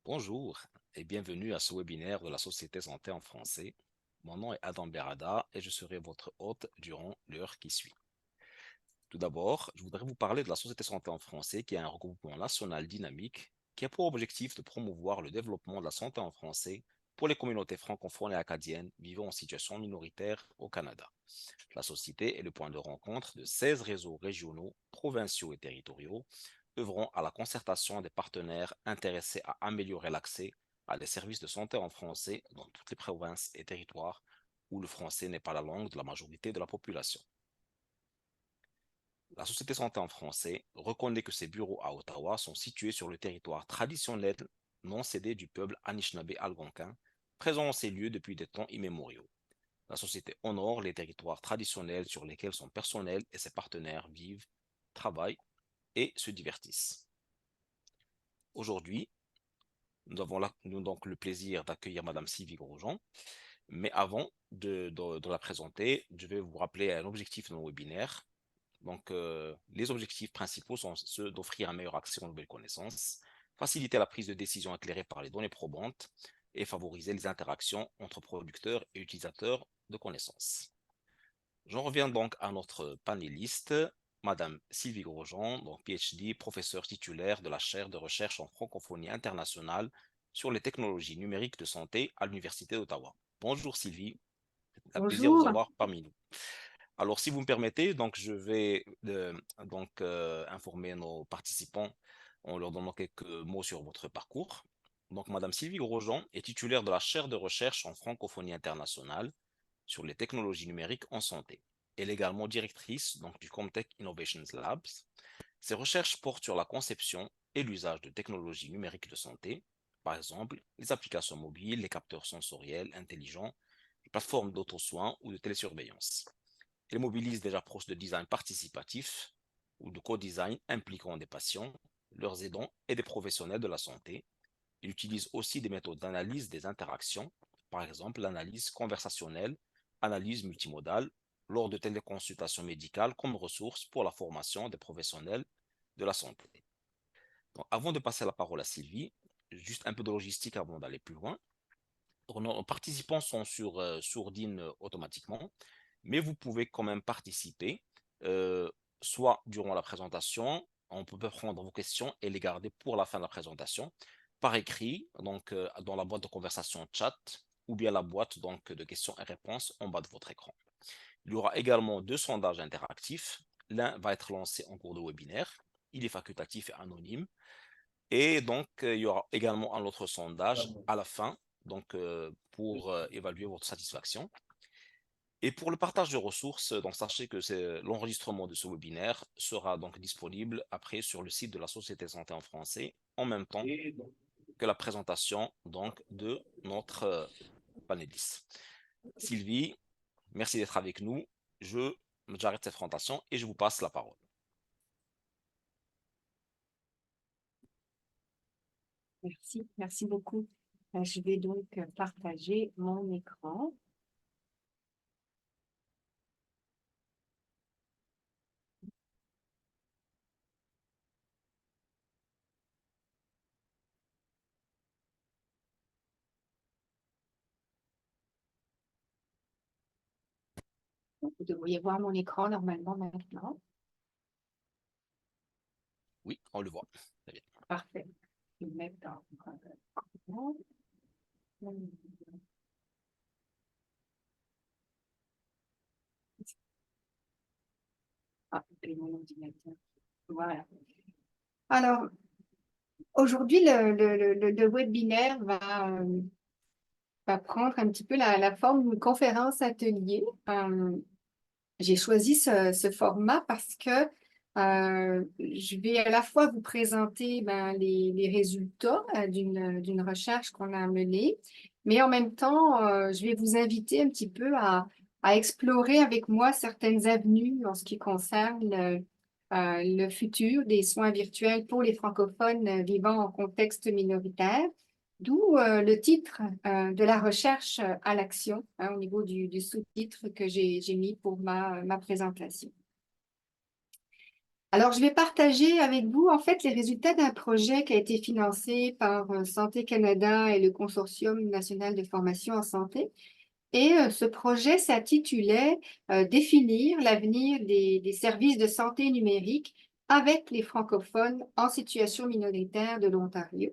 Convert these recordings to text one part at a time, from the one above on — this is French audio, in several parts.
Bonjour et bienvenue à ce webinaire de la Société Santé en français. Mon nom est Adam Berada et je serai votre hôte durant l'heure qui suit. Tout d'abord, je voudrais vous parler de la Société Santé en français qui est un regroupement national dynamique qui a pour objectif de promouvoir le développement de la santé en français pour les communautés francophones et acadiennes vivant en situation minoritaire au Canada. La société est le point de rencontre de 16 réseaux régionaux, provinciaux et territoriaux œuvrant à la concertation des partenaires intéressés à améliorer l'accès à des services de santé en français dans toutes les provinces et territoires où le français n'est pas la langue de la majorité de la population. La Société Santé en français reconnaît que ses bureaux à Ottawa sont situés sur le territoire traditionnel non cédé du peuple Anishinaabe-Algonquin, présent en ces lieux depuis des temps immémoriaux. La société honore les territoires traditionnels sur lesquels son personnel et ses partenaires vivent, travaillent et se divertissent. Aujourd'hui, nous avons donc le plaisir d'accueillir Madame Sylvie Grosjean, mais avant de la présenter, je vais vous rappeler un objectif de nos webinaires. Donc, les objectifs principaux sont ceux d'offrir un meilleur accès aux nouvelles connaissances, faciliter la prise de décision éclairée par les données probantes et favoriser les interactions entre producteurs et utilisateurs de connaissances. J'en reviens donc à notre panéliste, Madame Sylvie Grosjean, donc PhD, professeure titulaire de la chaire de recherche en francophonie internationale sur les technologies numériques de santé à l'Université d'Ottawa. Bonjour Sylvie, c'est un plaisir de vous Bonjour. avoir parmi nous. Alors, si vous me permettez, donc je vais informer nos participants en leur donnant quelques mots sur votre parcours. Donc, Madame Sylvie Grosjean est titulaire de la chaire de recherche en francophonie internationale sur les technologies numériques en santé. Elle est également directrice donc, du Comtech Innovations Labs. Ses recherches portent sur la conception et l'usage de technologies numériques de santé, par exemple les applications mobiles, les capteurs sensoriels intelligents, les plateformes d'auto-soins ou de télésurveillance. Elle mobilise des approches de design participatif ou de co-design impliquant des patients, leurs aidants et des professionnels de la santé. Il utilise aussi des méthodes d'analyse des interactions, par exemple l'analyse conversationnelle, analyse multimodale, lors de téléconsultations médicales comme ressource pour la formation des professionnels de la santé. Donc, avant de passer la parole à Sylvie, juste un peu de logistique avant d'aller plus loin. Nos participants sont sur sourdine automatiquement, mais vous pouvez quand même participer, euh, soit durant la présentation, on peut prendre vos questions et les garder pour la fin de la présentation, par écrit, donc dans la boîte de conversation chat, ou bien la boîte donc, de questions et réponses en bas de votre écran. Il y aura également deux sondages interactifs. L'un va être lancé en cours de webinaire. Il est facultatif et anonyme. Et donc, il y aura également un autre sondage à la fin, donc pour évaluer votre satisfaction. Et pour le partage de ressources, donc sachez que l'enregistrement de ce webinaire sera donc disponible après sur le site de la Société Santé en français, en même temps que la présentation donc de notre panéliste. Sylvie, merci d'être avec nous. J'arrête cette présentation et je vous passe la parole. Merci beaucoup. Je vais donc partager mon écran. Vous devriez voir mon écran normalement maintenant. Oui, on le voit. Très bien. Parfait. Je vais mettre dans et mon ordinateur. Voilà. Alors, aujourd'hui, le webinaire va prendre un petit peu la forme d'une conférence atelier. J'ai choisi ce format parce que je vais à la fois vous présenter les résultats d'une recherche qu'on a menée, mais en même temps, je vais vous inviter un petit peu à explorer avec moi certaines avenues en ce qui concerne le futur des soins virtuels pour les francophones vivant en contexte minoritaire. D'où le titre de la recherche à l'action, hein, au niveau du sous-titre que j'ai mis pour ma présentation. Alors, je vais partager avec vous en fait les résultats d'un projet qui a été financé par Santé Canada et le Consortium national de formation en santé. Et ce projet s'intitulait Définir l'avenir des services de santé numérique avec les francophones en situation minoritaire de l'Ontario.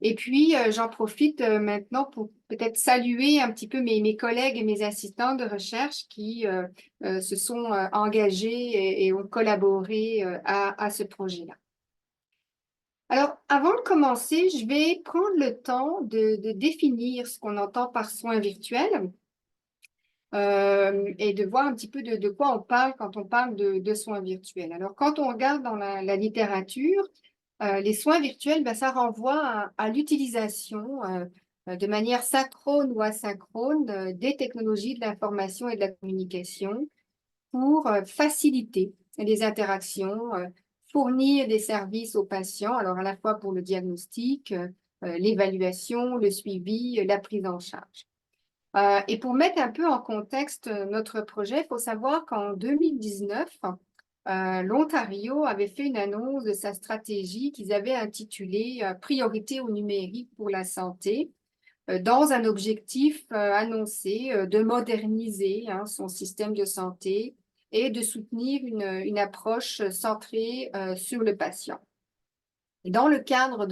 Et puis, j'en profite maintenant pour peut-être saluer un petit peu mes collègues et mes assistants de recherche qui se sont engagés et ont collaboré à ce projet-là. Alors, avant de commencer, je vais prendre le temps de définir ce qu'on entend par soins virtuels et de voir un petit peu de quoi on parle quand on parle de soins virtuels. Alors, quand on regarde dans la littérature, les soins virtuels, ben, ça renvoie à l'utilisation de manière synchrone ou asynchrone des technologies de l'information et de la communication pour faciliter les interactions, fournir des services aux patients, alors à la fois pour le diagnostic, l'évaluation, le suivi, la prise en charge. Et pour mettre un peu en contexte notre projet, il faut savoir qu'en 2019, l'Ontario avait fait une annonce de sa stratégie qu'ils avaient intitulée Priorité au numérique pour la santé, dans un objectif annoncé de moderniser son système de santé et de soutenir une approche centrée sur le patient. Et dans le cadre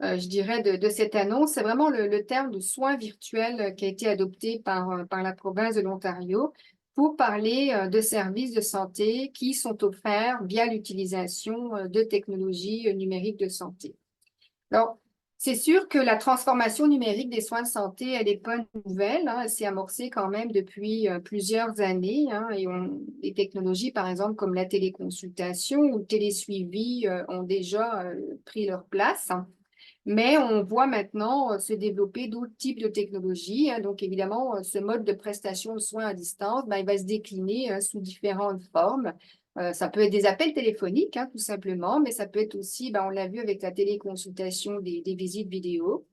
je dirais, de cette annonce, c'est vraiment le terme de soins virtuels qui a été adopté par la province de l'Ontario pour parler de services de santé qui sont offerts via l'utilisation de technologies numériques de santé. Alors, c'est sûr que la transformation numérique des soins de santé, elle n'est pas nouvelle, hein, elle s'est amorcée quand même depuis plusieurs années, hein, et les technologies, par exemple, comme la téléconsultation ou le télésuivi, ont déjà pris leur place. Mais on voit maintenant se développer d'autres types de technologies, hein. Donc, évidemment, ce mode de prestation de soins à distance, ben, il va se décliner sous différentes formes. Ça peut être des appels téléphoniques, hein, tout simplement, mais ça peut être aussi, ben, on l'a vu avec la téléconsultation, des visites vidéo.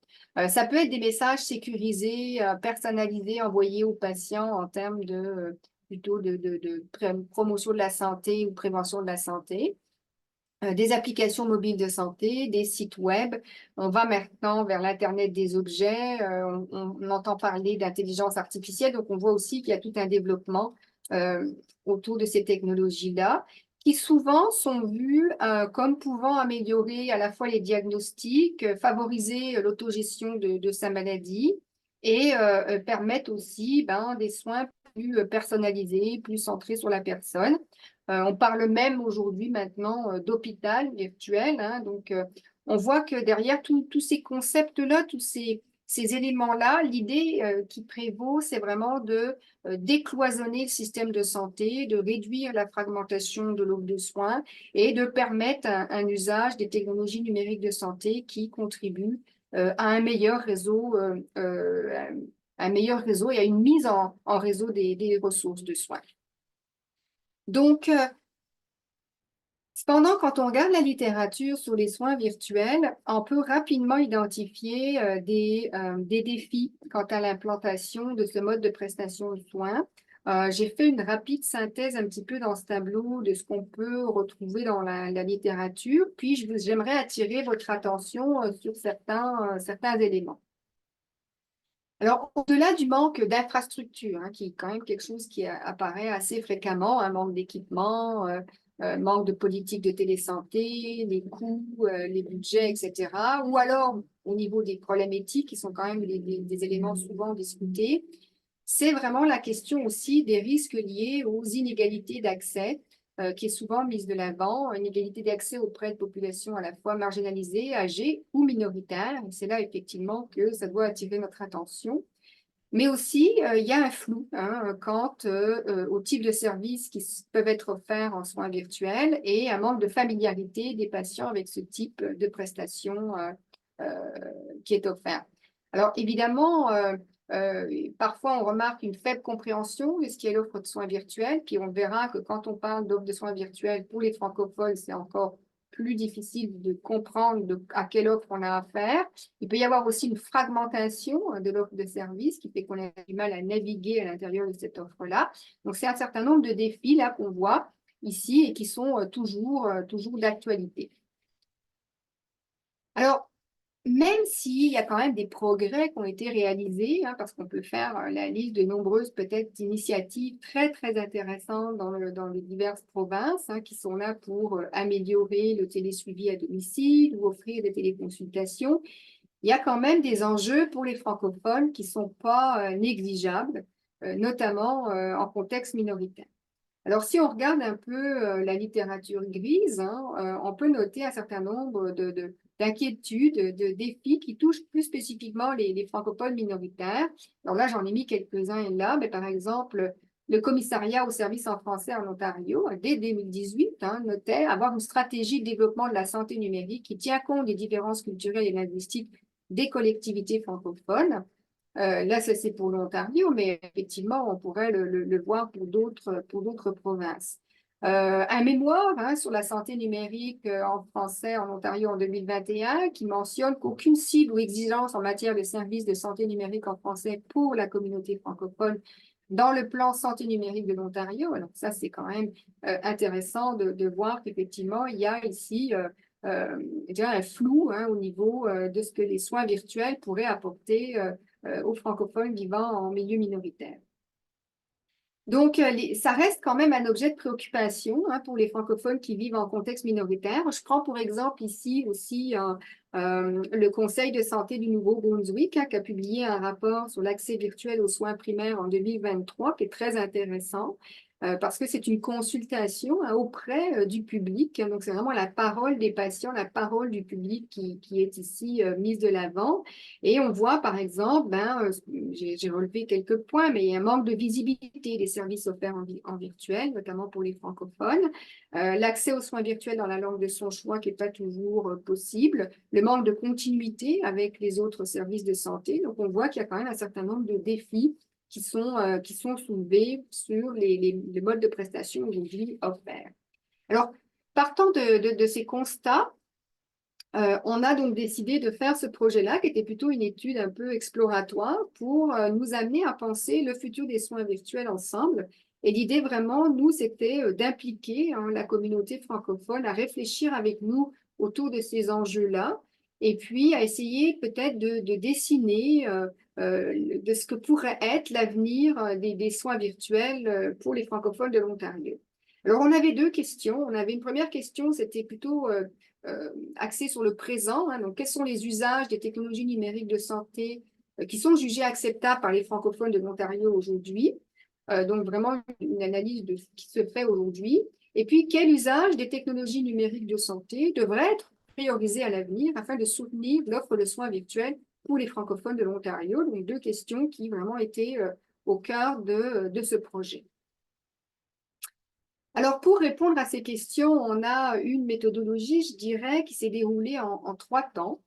Ça peut être des messages sécurisés, personnalisés, envoyés aux patients en termes plutôt de promotion de la santé ou prévention de la santé. Des applications mobiles de santé, des sites web. On va maintenant vers l'Internet des objets. On entend parler d'intelligence artificielle. Donc, on voit aussi qu'il y a tout un développement euh, autour de ces technologies-là qui souvent sont vues comme pouvant améliorer à la fois les diagnostics, favoriser l'autogestion de sa maladie et permettre aussi ben, des soins plus personnalisés, plus centrés sur la personne. On parle même aujourd'hui maintenant d'hôpital virtuel, hein. Donc, on voit que derrière tous ces concepts-là, ces éléments-là, l'idée qui prévaut, c'est vraiment de décloisonner le système de santé, de réduire la fragmentation de l'offre de soins et de permettre un usage des technologies numériques de santé qui contribuent à un meilleur réseau et à une mise en réseau des ressources de soins. Donc, cependant, quand on regarde la littérature sur les soins virtuels, on peut rapidement identifier des défis quant à l'implantation de ce mode de prestation de soins. J'ai fait une rapide synthèse un petit peu dans ce tableau de ce qu'on peut retrouver dans la littérature, puis j'aimerais attirer votre attention sur certains éléments. Alors, au-delà du manque d'infrastructures, hein, qui est quand même quelque chose qui apparaît assez fréquemment, un manque d'équipement, manque de politique de télésanté, les coûts, les budgets, etc. Ou alors, au niveau des problèmes éthiques, qui sont quand même des éléments souvent discutés, c'est vraiment la question aussi des risques liés aux inégalités d'accès, qui est souvent mise de l'avant, une égalité d'accès auprès de populations à la fois marginalisées, âgées ou minoritaires. C'est là effectivement que ça doit attirer notre attention. Mais aussi, il y a un flou hein, quant au type de services qui peuvent être offerts en soins virtuels et un manque de familiarité des patients avec ce type de prestation qui est offert. Alors, évidemment, parfois, on remarque une faible compréhension de ce qu'est l'offre de soins virtuels, puis on verra que quand on parle d'offre de soins virtuels pour les francophones, c'est encore plus difficile de comprendre à quelle offre on a affaire. Il peut y avoir aussi une fragmentation de l'offre de service qui fait qu'on a du mal à naviguer à l'intérieur de cette offre-là. Donc, c'est un certain nombre de défis là qu'on voit. ici et qui sont toujours d'actualité. Alors, même s'il y a quand même des progrès qui ont été réalisés, hein, parce qu'on peut faire la liste de nombreuses peut-être initiatives très très intéressantes dans les diverses provinces qui sont là pour améliorer le télésuivi à domicile ou offrir des téléconsultations, il y a quand même des enjeux pour les francophones qui ne sont pas négligeables, notamment en contexte minoritaire. Alors, si on regarde un peu la littérature grise, on peut noter un certain nombre d'inquiétudes, de défis qui touchent plus spécifiquement les francophones minoritaires. Alors là, j'en ai mis quelques-uns là, mais par exemple, le commissariat au service en français en Ontario, dès 2018, notait avoir une stratégie de développement de la santé numérique qui tient compte des différences culturelles et linguistiques des collectivités francophones. Là, ça c'est pour l'Ontario, mais effectivement, on pourrait le voir pour d'autres provinces. Un mémoire sur la santé numérique en français en Ontario en 2021 qui mentionne qu'aucune cible ou exigence en matière de services de santé numérique en français pour la communauté francophone dans le plan santé numérique de l'Ontario. Alors ça, c'est quand même intéressant de voir qu'effectivement, il y a ici un flou au niveau de ce que les soins virtuels pourraient apporter aux francophones vivant en milieu minoritaire. Donc, ça reste quand même un objet de préoccupation pour les francophones qui vivent en contexte minoritaire. Je prends pour exemple ici aussi le Conseil de santé du Nouveau-Brunswick qui a publié un rapport sur l'accès virtuel aux soins primaires en 2023 qui est très intéressant. Parce que c'est une consultation auprès du public. Donc, c'est vraiment la parole des patients, la parole du public qui est ici mise de l'avant. Et on voit, par exemple, j'ai relevé quelques points, mais il y a un manque de visibilité des services offerts en virtuel, notamment pour les francophones. L'accès aux soins virtuels dans la langue de son choix qui n'est pas toujours possible. Le manque de continuité avec les autres services de santé. Donc, on voit qu'il y a quand même un certain nombre de défis qui sont soulevés sur les modes de prestation aujourd'hui offerts. Alors, partant de ces constats, on a donc décidé de faire ce projet-là, qui était plutôt une étude un peu exploratoire pour nous amener à penser le futur des soins virtuels ensemble. Et l'idée vraiment, nous, c'était d'impliquer la communauté francophone à réfléchir avec nous autour de ces enjeux-là, et puis à essayer peut-être de dessiner de ce que pourrait être l'avenir des soins virtuels pour les francophones de l'Ontario. Alors, on avait deux questions. On avait une première question, c'était plutôt axé sur le présent. Donc, quels sont les usages des technologies numériques de santé qui sont jugés acceptables par les francophones de l'Ontario aujourd'hui? Donc, vraiment une analyse de ce qui se fait aujourd'hui. Et puis, quel usage des technologies numériques de santé devrait être priorisé à l'avenir afin de soutenir l'offre de soins virtuels pour les francophones de l'Ontario? Donc, deux questions qui vraiment étaient au cœur de ce projet. Alors, pour répondre à ces questions, on a une méthodologie, je dirais, qui s'est déroulée en 3 temps.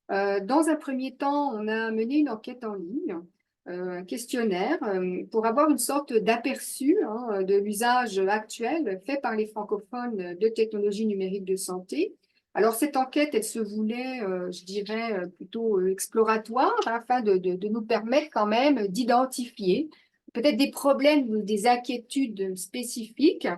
Dans un premier temps, on a mené une enquête en ligne, un questionnaire, pour avoir une sorte d'aperçu de l'usage actuel fait par les francophones de technologies numériques de santé. Alors, cette enquête, elle se voulait, je dirais, plutôt exploratoire, afin de nous permettre quand même d'identifier peut-être des problèmes ou des inquiétudes spécifiques,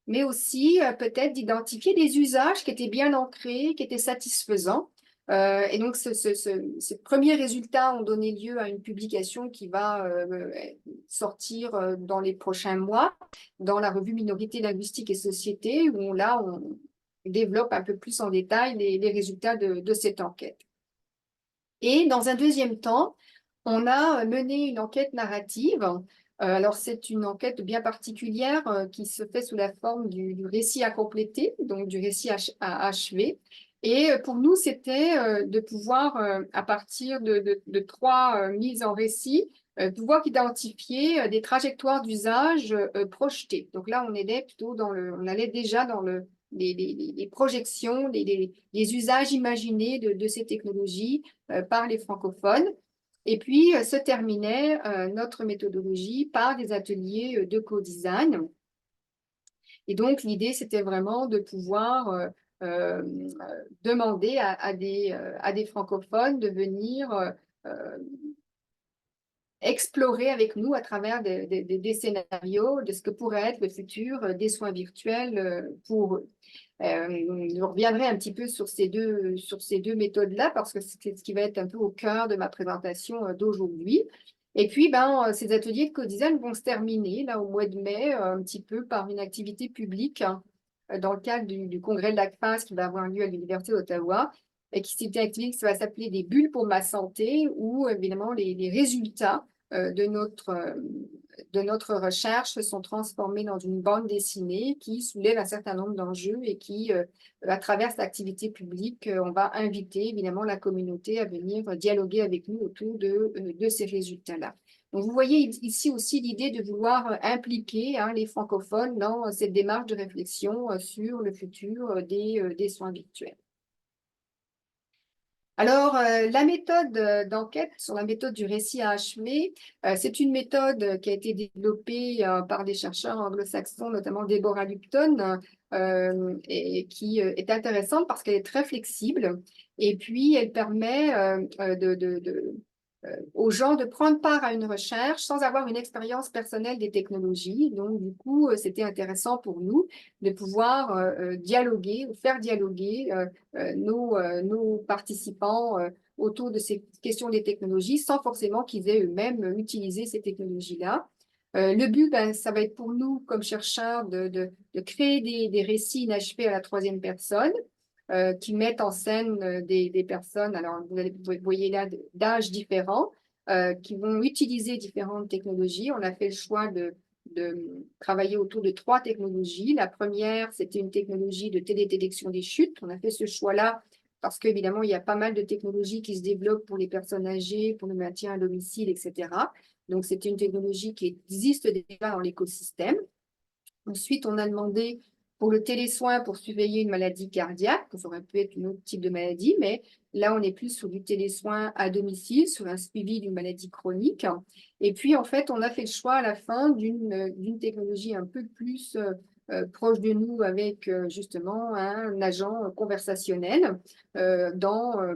mais aussi peut-être d'identifier des usages qui étaient bien ancrés, qui étaient satisfaisants. Et donc, ces premiers résultats ont donné lieu à une publication qui va sortir dans les prochains mois dans la revue Minorité linguistique et société, où on développe un peu plus en détail les résultats de cette enquête. Et dans un deuxième temps, on a mené une enquête narrative. Alors, c'est une enquête bien particulière qui se fait sous la forme du récit à compléter, donc du récit à achever. Et pour nous, c'était de pouvoir, à partir de 3 mises en récit, pouvoir identifier des trajectoires d'usage projetées. Donc là, on allait déjà dans les projections, les usages imaginés de ces technologies par les francophones. Et puis, se terminait notre méthodologie par des ateliers de co-design. Et donc, l'idée, c'était vraiment de pouvoir euh, demander à des francophones de venir explorer avec nous à travers des scénarios de ce que pourrait être le futur des soins virtuels pour eux. Je reviendrai un petit peu sur ces deux méthodes-là parce que c'est ce qui va être un peu au cœur de ma présentation d'aujourd'hui. Et puis, ces ateliers de co-design vont se terminer là au mois de mai, un petit peu par une activité publique dans le cadre du congrès de l'ACFAS qui va avoir lieu à l'Université d'Ottawa et qui c'est une activité qui va s'appeler des bulles pour ma santé où évidemment les résultats de notre recherche sont transformés dans une bande dessinée qui soulève un certain nombre d'enjeux et qui, à travers cette activité publique, on va inviter évidemment la communauté à venir dialoguer avec nous autour de ces résultats-là. Donc, vous voyez ici aussi l'idée de vouloir impliquer les francophones dans cette démarche de réflexion sur le futur des soins virtuels. Alors, la méthode d'enquête sur la méthode du récit achevé, c'est une méthode qui a été développée par des chercheurs anglo-saxons, notamment Deborah Lupton, et qui est intéressante parce qu'elle est très flexible et puis elle permet aux gens de prendre part à une recherche sans avoir une expérience personnelle des technologies. Donc, du coup, c'était intéressant pour nous de pouvoir dialoguer ou faire dialoguer nos participants autour de ces questions des technologies sans forcément qu'ils aient eux-mêmes utilisé ces technologies-là. Le but, ça va être pour nous, comme chercheurs, de créer des récits inachevés à la troisième personne qui mettent en scène des personnes, alors vous voyez là, d'âges différents, qui vont utiliser différentes technologies. On a fait le choix de travailler autour de 3 technologies. La première, c'était une technologie de télédétection des chutes. On a fait ce choix-là parce qu'évidemment, il y a pas mal de technologies qui se développent pour les personnes âgées, pour le maintien à domicile, etc. Donc, c'est une technologie qui existe déjà dans l'écosystème. Ensuite, on a demandé pour le télésoin pour surveiller une maladie cardiaque, ça aurait pu être un autre type de maladie, mais là, on est plus sur du télésoin à domicile, sur un suivi d'une maladie chronique. Et puis, en fait, on a fait le choix à la fin d'une technologie un peu plus proche de nous avec justement un agent conversationnel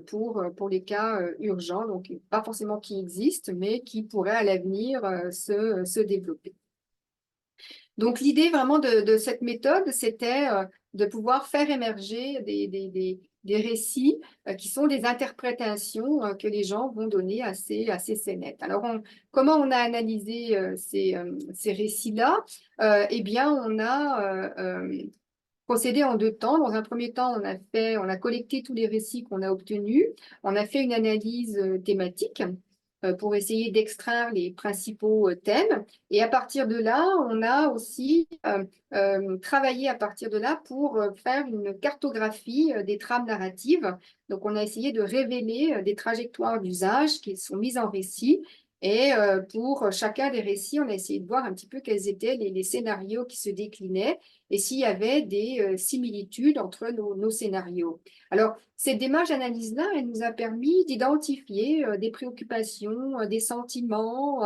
pour les cas urgents, donc pas forcément qui existent, mais qui pourraient à l'avenir se développer. Donc, l'idée vraiment de cette méthode, c'était de pouvoir faire émerger des récits qui sont des interprétations que les gens vont donner à ces scénettes. Alors, comment on a analysé ces récits-là? Eh bien, on a procédé en 2 temps. Dans un premier temps, on a collecté tous les récits qu'on a obtenus. On a fait une analyse thématique pour essayer d'extraire les principaux thèmes. Et à partir de là, on a aussi travaillé à partir de là pour faire une cartographie des trames narratives. Donc, on a essayé de révéler des trajectoires d'usage qui sont mises en récit. Et pour chacun des récits, on a essayé de voir un petit peu quels étaient les scénarios qui se déclinaient et s'il y avait des similitudes entre nos scénarios. Alors, cette démarche d'analyse-là, elle nous a permis d'identifier des préoccupations, des sentiments,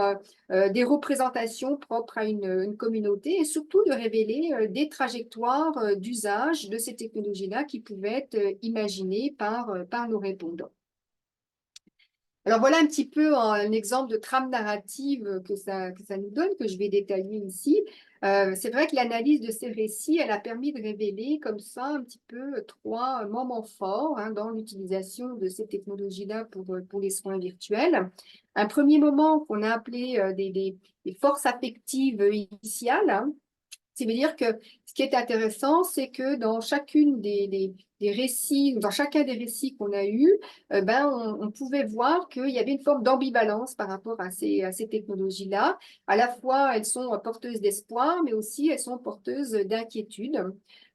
des représentations propres à une communauté et surtout de révéler des trajectoires d'usage de ces technologies-là qui pouvaient être imaginées par nos répondants. Alors voilà un petit peu un exemple de trame narrative que ça nous donne, que je vais détailler ici. C'est vrai que l'analyse de ces récits, elle a permis de révéler comme ça un petit peu 3 moments forts dans l'utilisation de ces technologies-là pour les soins virtuels. Un premier moment qu'on a appelé des forces affectives initiales. Ça veut dire que ce qui est intéressant, c'est que dans chacune des récits, dans chacun des récits qu'on a eus, on pouvait voir qu'il y avait une forme d'ambivalence par rapport à ces technologies-là. À la fois, elles sont porteuses d'espoir, mais aussi elles sont porteuses d'inquiétude.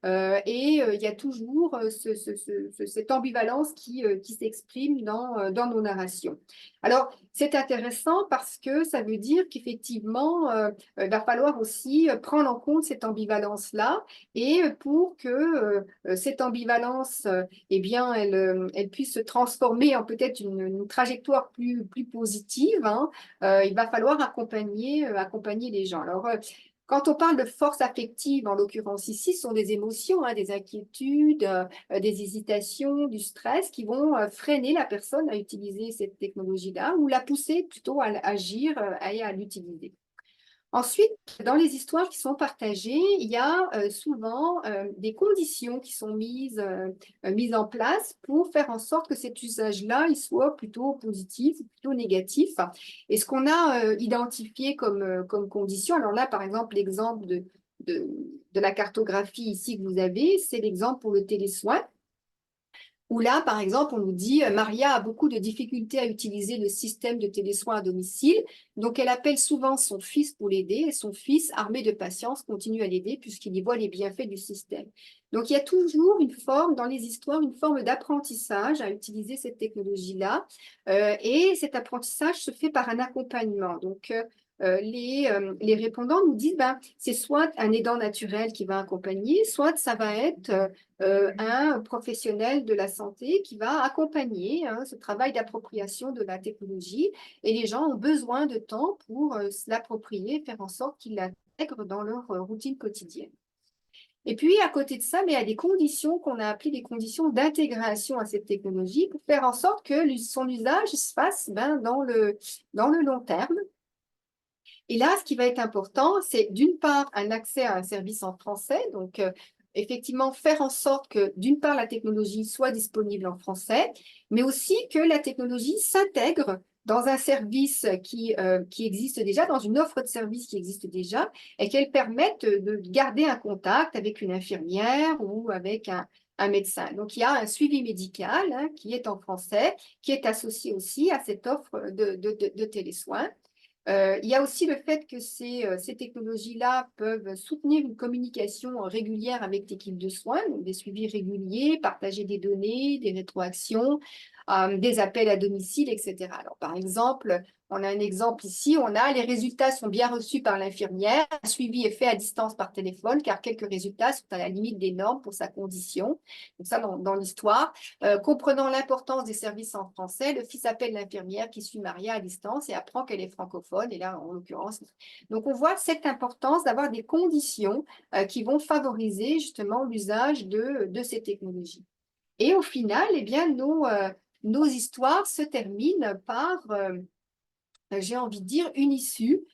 Il y a toujours cette ambivalence qui s'exprime dans nos narrations. Alors, c'est intéressant parce que ça veut dire qu'effectivement, il va falloir aussi prendre en compte cette ambivalence-là et pour que cette ambivalence, eh bien, elle puisse se transformer en peut-être une trajectoire plus positive, il va falloir accompagner les gens. Alors, Quand on parle de force affective, en l'occurrence ici, ce sont des émotions, hein, des inquiétudes, des hésitations, du stress qui vont freiner la personne à utiliser cette technologie-là ou la pousser plutôt à agir et à l'utiliser. Ensuite, dans les histoires qui sont partagées, il y a souvent des conditions qui sont mises en place pour faire en sorte que cet usage-là il soit plutôt positif, plutôt négatif. Et ce qu'on a identifié comme condition, alors là, par exemple, l'exemple de, de la cartographie ici que vous avez, c'est l'exemple pour le télésoin où là, par exemple, on nous dit Maria a beaucoup de difficultés à utiliser le système de télésoins à domicile, donc elle appelle souvent son fils pour l'aider, et son fils, armé de patience, continue à l'aider puisqu'il y voit les bienfaits du système. Donc il y a toujours une forme, dans les histoires, une forme d'apprentissage à utiliser cette technologie-là, et cet apprentissage se fait par un accompagnement. Donc les répondants nous disent, ben, c'est soit un aidant naturel qui va accompagner, soit ça va être un professionnel de la santé qui va accompagner hein, ce travail d'appropriation de la technologie. Et les gens ont besoin de temps pour se l'approprier, faire en sorte qu'ils l'intègrent dans leur routine quotidienne. Et puis, à côté de ça, mais il y a des conditions qu'on a appelées des conditions d'intégration à cette technologie pour faire en sorte que son usage se fasse ben, dans le long terme. Et là, ce qui va être important, c'est d'une part un accès à un service en français, donc effectivement faire en sorte que d'une part la technologie soit disponible en français, mais aussi que la technologie s'intègre dans un service qui existe déjà, dans une offre de service qui existe déjà, et qu'elle permette de garder un contact avec une infirmière ou avec un médecin. Donc, il y a un suivi médical hein, qui est en français, qui est associé aussi à cette offre de télésoins. Il y a aussi le fait que ces technologies-là peuvent soutenir une communication régulière avec l'équipe de soins, donc des suivis réguliers, partager des données, des rétroactions, des appels à domicile, etc. Alors, par exemple, on a un exemple ici, les résultats sont bien reçus par l'infirmière, un suivi est fait à distance par téléphone, car quelques résultats sont à la limite des normes pour sa condition. Donc ça, dans l'histoire. Comprenant l'importance des services en français, le fils appelle l'infirmière qui suit Maria à distance et apprend qu'elle est francophone, et là, en l'occurrence. Donc, on voit cette importance d'avoir des conditions qui vont favoriser justement l'usage de ces technologies. Et au final, eh bien, nos histoires se terminent par, j'ai envie de dire, une issue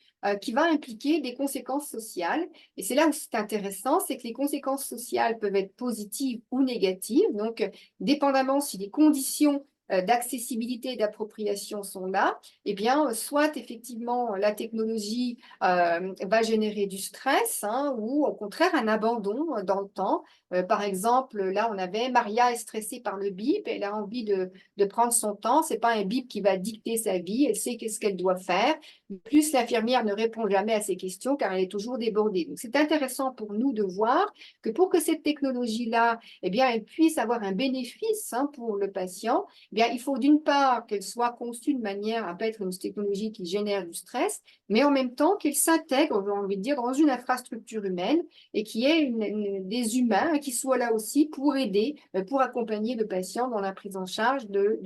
qui va impliquer des conséquences sociales. Et c'est là où c'est intéressant, c'est que les conséquences sociales peuvent être positives ou négatives. Donc, dépendamment si les conditions d'accessibilité et d'appropriation sont là, eh bien, soit effectivement la technologie va générer du stress hein, ou au contraire un abandon dans le temps. Par exemple, là, on avait Maria est stressée par le bip, elle a envie de prendre son temps. C'est pas un bip qui va dicter sa vie, elle sait qu'est-ce qu'elle doit faire. Plus l'infirmière ne répond jamais à ces questions car elle est toujours débordée. Donc, c'est intéressant pour nous de voir que pour que cette technologie-là, eh bien, elle puisse avoir un bénéfice hein, pour le patient, eh bien, il faut d'une part qu'elle soit conçue de manière à ne pas être une technologie qui génère du stress, mais en même temps qu'elle s'intègre, j'ai envie de dire, dans une infrastructure humaine et qui est des humains qui soient là aussi pour aider, pour accompagner le patient dans la prise en charge de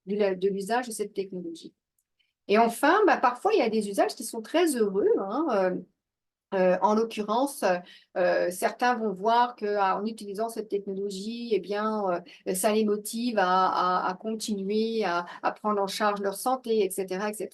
l'usage de cette technologie. Et enfin, bah, parfois, il y a des usages qui sont très heureux. Hein, en l'occurrence, certains vont voir qu'en utilisant cette technologie, eh bien, ça les motive à continuer à prendre en charge leur santé, etc., etc.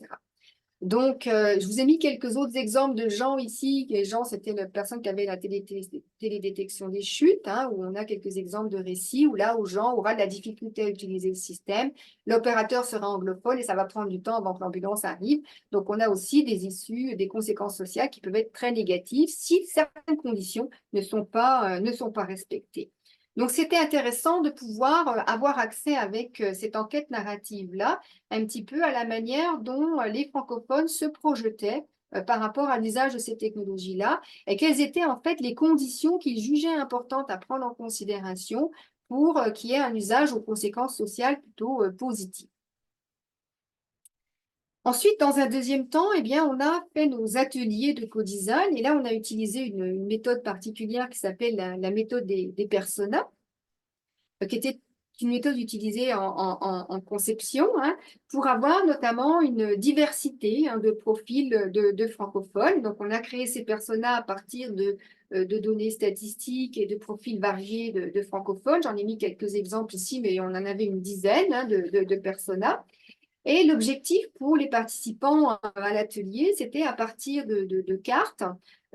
Donc, je vous ai mis quelques autres exemples de gens ici. Les gens, c'était la personne qui avait la télédétection des chutes, hein, où on a quelques exemples de récits où là, où Jean aura de la difficulté à utiliser le système. L'opérateur sera anglophone et ça va prendre du temps avant que l'ambulance arrive. Donc, on a aussi des issues, des conséquences sociales qui peuvent être très négatives si certaines conditions ne sont pas respectées. Donc, c'était intéressant de pouvoir avoir accès avec cette enquête narrative-là un petit peu à la manière dont les francophones se projetaient par rapport à l'usage de ces technologies-là et quelles étaient en fait les conditions qu'ils jugeaient importantes à prendre en considération pour qu'il y ait un usage aux conséquences sociales plutôt positives. Ensuite, dans un deuxième temps, eh bien, on a fait nos ateliers de co-design et là, on a utilisé une méthode particulière qui s'appelle la méthode des personas, qui était C'est une méthode utilisée en conception, hein, pour avoir notamment une diversité, hein, de profils de francophones. Donc, on a créé ces personas à partir de données statistiques et de profils variés de francophones. J'en ai mis quelques exemples ici, mais on en avait une dizaine, hein, de personas. Et l'objectif pour les participants à l'atelier, c'était à partir de cartes,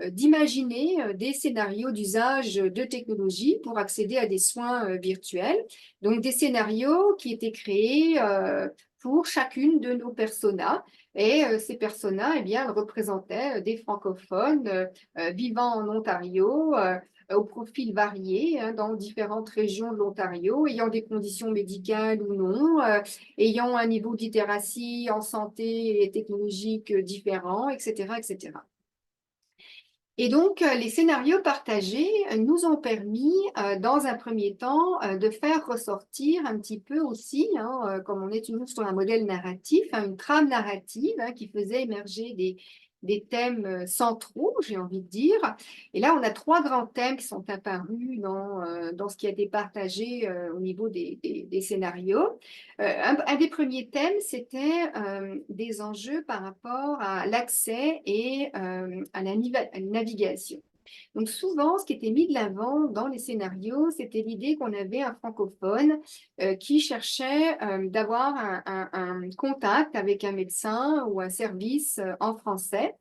d'imaginer des scénarios d'usage de technologies pour accéder à des soins virtuels. Donc des scénarios qui étaient créés pour chacune de nos personas. Et ces personas, eh bien, elles représentaient des francophones vivant en Ontario, au profil varié, hein, dans différentes régions de l'Ontario, ayant des conditions médicales ou non, ayant un niveau de littératie en santé et technologique différent, etc., etc. Et donc, les scénarios partagés nous ont permis, dans un premier temps, de faire ressortir un petit peu aussi, hein, comme on est toujours sur un modèle narratif, hein, une trame narrative, hein, qui faisait émerger des thèmes centraux, j'ai envie de dire. Et là, on a trois grands thèmes qui sont apparus dans ce qui a été partagé au niveau des scénarios. Un des premiers thèmes, c'était des enjeux par rapport à l'accès et à la navigation. Donc souvent, ce qui était mis de l'avant dans les scénarios, c'était l'idée qu'on avait un francophone qui cherchait d'avoir un contact avec un médecin ou un service en français.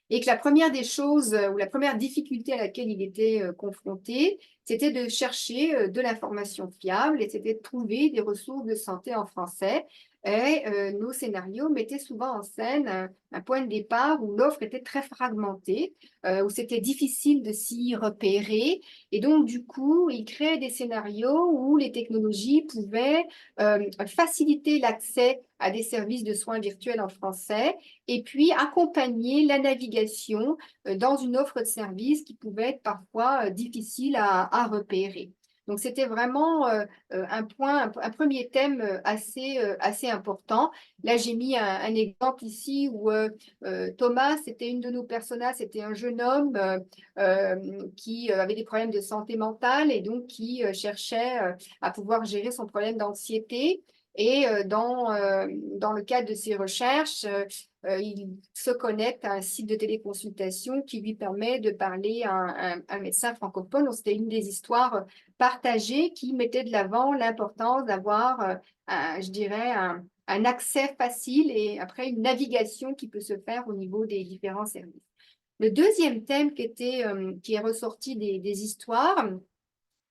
Et que la première des choses ou la première difficulté à laquelle il était confronté, c'était de chercher de l'information fiable et c'était de trouver des ressources de santé en français. Et nos scénarios mettaient souvent en scène un point de départ où l'offre était très fragmentée, où c'était difficile de s'y repérer. Et donc, du coup, ils créaient des scénarios où les technologies pouvaient faciliter l'accès à des services de soins virtuels en français et puis accompagner la navigation dans une offre de service qui pouvait être parfois difficile à repérer. Donc, c'était vraiment un premier thème assez important. Là, j'ai mis un exemple ici où Thomas, c'était une de nos personas, c'était un jeune homme qui avait des problèmes de santé mentale et donc qui cherchait à pouvoir gérer son problème d'anxiété. Et dans le cadre de ses recherches, il se connecte à un site de téléconsultation qui lui permet de parler à un médecin francophone. Donc, c'était une des histoires partagées qui mettait de l'avant l'importance d'avoir, je dirais, un accès facile et après une navigation qui peut se faire au niveau des différents services. Le deuxième thème qui est ressorti des histoires,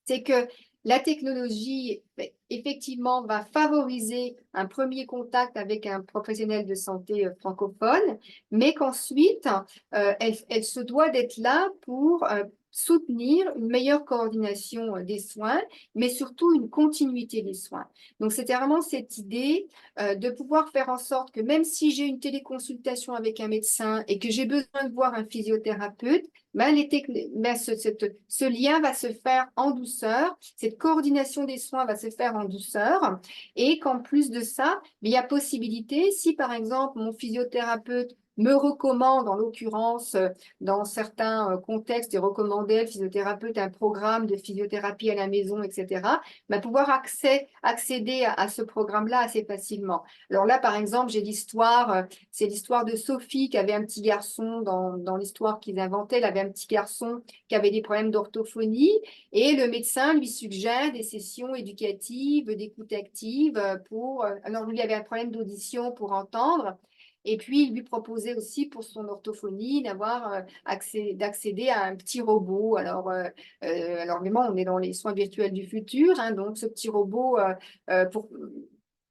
c'est que la technologie, effectivement, va favoriser un premier contact avec un professionnel de santé francophone, mais qu'ensuite, elle se doit d'être là pour soutenir une meilleure coordination des soins, mais surtout une continuité des soins. Donc, c'était vraiment cette idée de pouvoir faire en sorte que même si j'ai une téléconsultation avec un médecin et que j'ai besoin de voir un physiothérapeute, ben, ce lien va se faire en douceur, cette coordination des soins va se faire en douceur et qu'en plus de ça, il y a possibilité, si par exemple mon physiothérapeute me recommande, en l'occurrence, dans certains contextes, et recommander le physiothérapeute un programme de physiothérapie à la maison, etc., ben, pouvoir accéder à ce programme-là assez facilement. Alors là, par exemple, j'ai l'histoire, c'est l'histoire de Sophie qui avait un petit garçon dans l'histoire qu'ils inventaient, elle avait un petit garçon qui avait des problèmes d'orthophonie et le médecin lui suggère des sessions éducatives, d'écoute active pour... alors, lui avait un problème d'audition pour entendre. Et puis, il lui proposait aussi pour son orthophonie d'avoir d'accéder à un petit robot. Alors évidemment, on est dans les soins virtuels du futur, hein, donc ce petit robot, pour,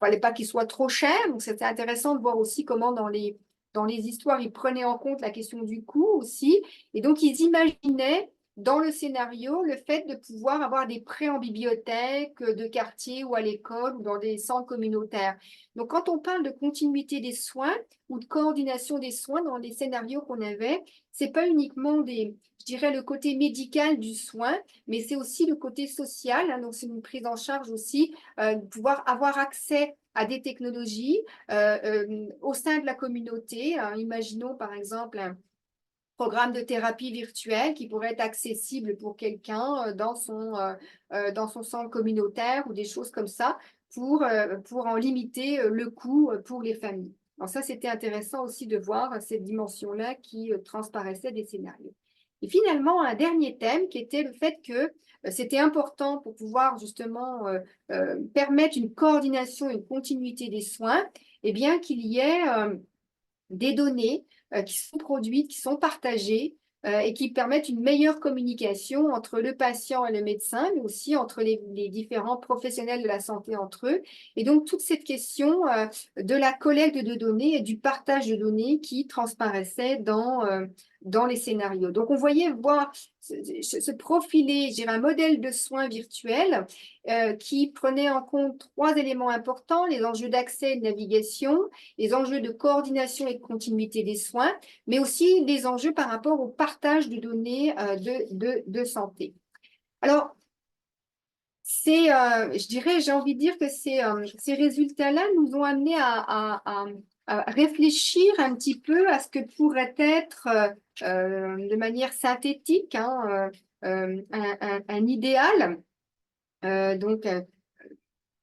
fallait pas qu'il soit trop cher. Donc, c'était intéressant de voir aussi comment dans les histoires, ils prenaient en compte la question du coût aussi. Et donc, ils imaginaient dans le scénario le fait de pouvoir avoir des prêts en bibliothèque, de quartier ou à l'école ou dans des centres communautaires. Donc, quand on parle de continuité des soins ou de coordination des soins dans les scénarios qu'on avait, c'est pas uniquement je dirais, le côté médical du soin, mais c'est aussi le côté social. Hein, donc, c'est une prise en charge aussi, pouvoir avoir accès à des technologies au sein de la communauté. Imaginons par exemple programme de thérapie virtuelle qui pourrait être accessible pour quelqu'un dans son centre communautaire ou des choses comme ça pour en limiter le coût pour les familles. Alors ça, c'était intéressant aussi de voir cette dimension-là qui transparaissait des scénarios. Et finalement, un dernier thème qui était le fait que c'était important pour pouvoir justement permettre une coordination, une continuité des soins, et bien qu'il y ait des données qui sont produites, qui sont partagées et qui permettent une meilleure communication entre le patient et le médecin, mais aussi entre les différents professionnels de la santé entre eux. Et donc, toute cette question de la collecte de données et du partage de données qui transparaissait dans les scénarios. Donc, on voyait voir se profiler, j'ai un modèle de soins virtuels qui prenait en compte trois éléments importants, les enjeux d'accès et de navigation, les enjeux de coordination et de continuité des soins, mais aussi les enjeux par rapport au partage de données de santé. Alors, je dirais, j'ai envie de dire que ces résultats-là nous ont amenés à réfléchir un petit peu à ce que pourrait être, de manière synthétique, hein, un idéal. Donc,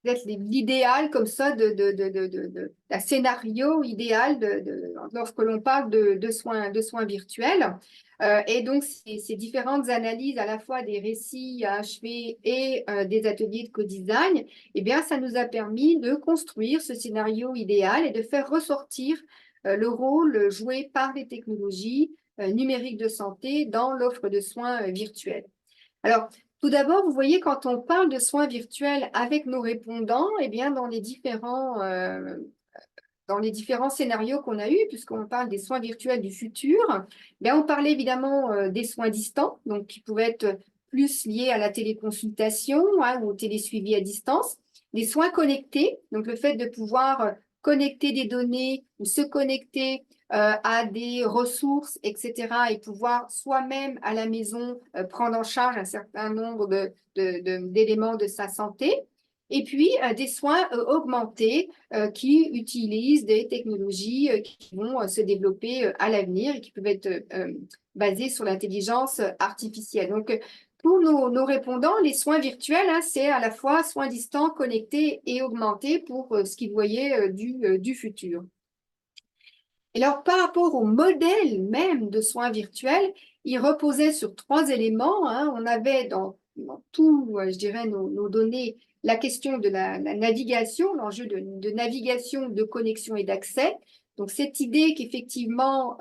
peut-être l'idéal comme ça un scénario idéal lorsque l'on parle de soins virtuels. Et donc, ces différentes analyses à la fois des récits à achever et des ateliers de co-design, eh bien, ça nous a permis de construire ce scénario idéal et de faire ressortir le rôle joué par les technologies numériques de santé dans l'offre de soins virtuels. Alors, tout d'abord, vous voyez, quand on parle de soins virtuels avec nos répondants, eh bien, dans les différents scénarios qu'on a eus, puisqu'on parle des soins virtuels du futur, bien, on parlait évidemment des soins distants, donc qui pouvaient être plus liés à la téléconsultation hein, ou au télésuivi à distance, des soins connectés, donc le fait de pouvoir connecter des données ou se connecter à des ressources, etc., et pouvoir soi-même à la maison prendre en charge un certain nombre d'éléments de sa santé. Et puis, des soins augmentés qui utilisent des technologies qui vont se développer à l'avenir et qui peuvent être basées sur l'intelligence artificielle. Donc, pour nos répondants, les soins virtuels, hein, c'est à la fois soins distants, connectés et augmentés pour ce qu'ils voyaient du futur. Et alors, par rapport au modèle même de soins virtuels, il reposait sur trois éléments. Hein. On avait dans tout, je dirais, nos données, la question de la navigation, l'enjeu de navigation, de connexion et d'accès. Donc, cette idée qu'effectivement,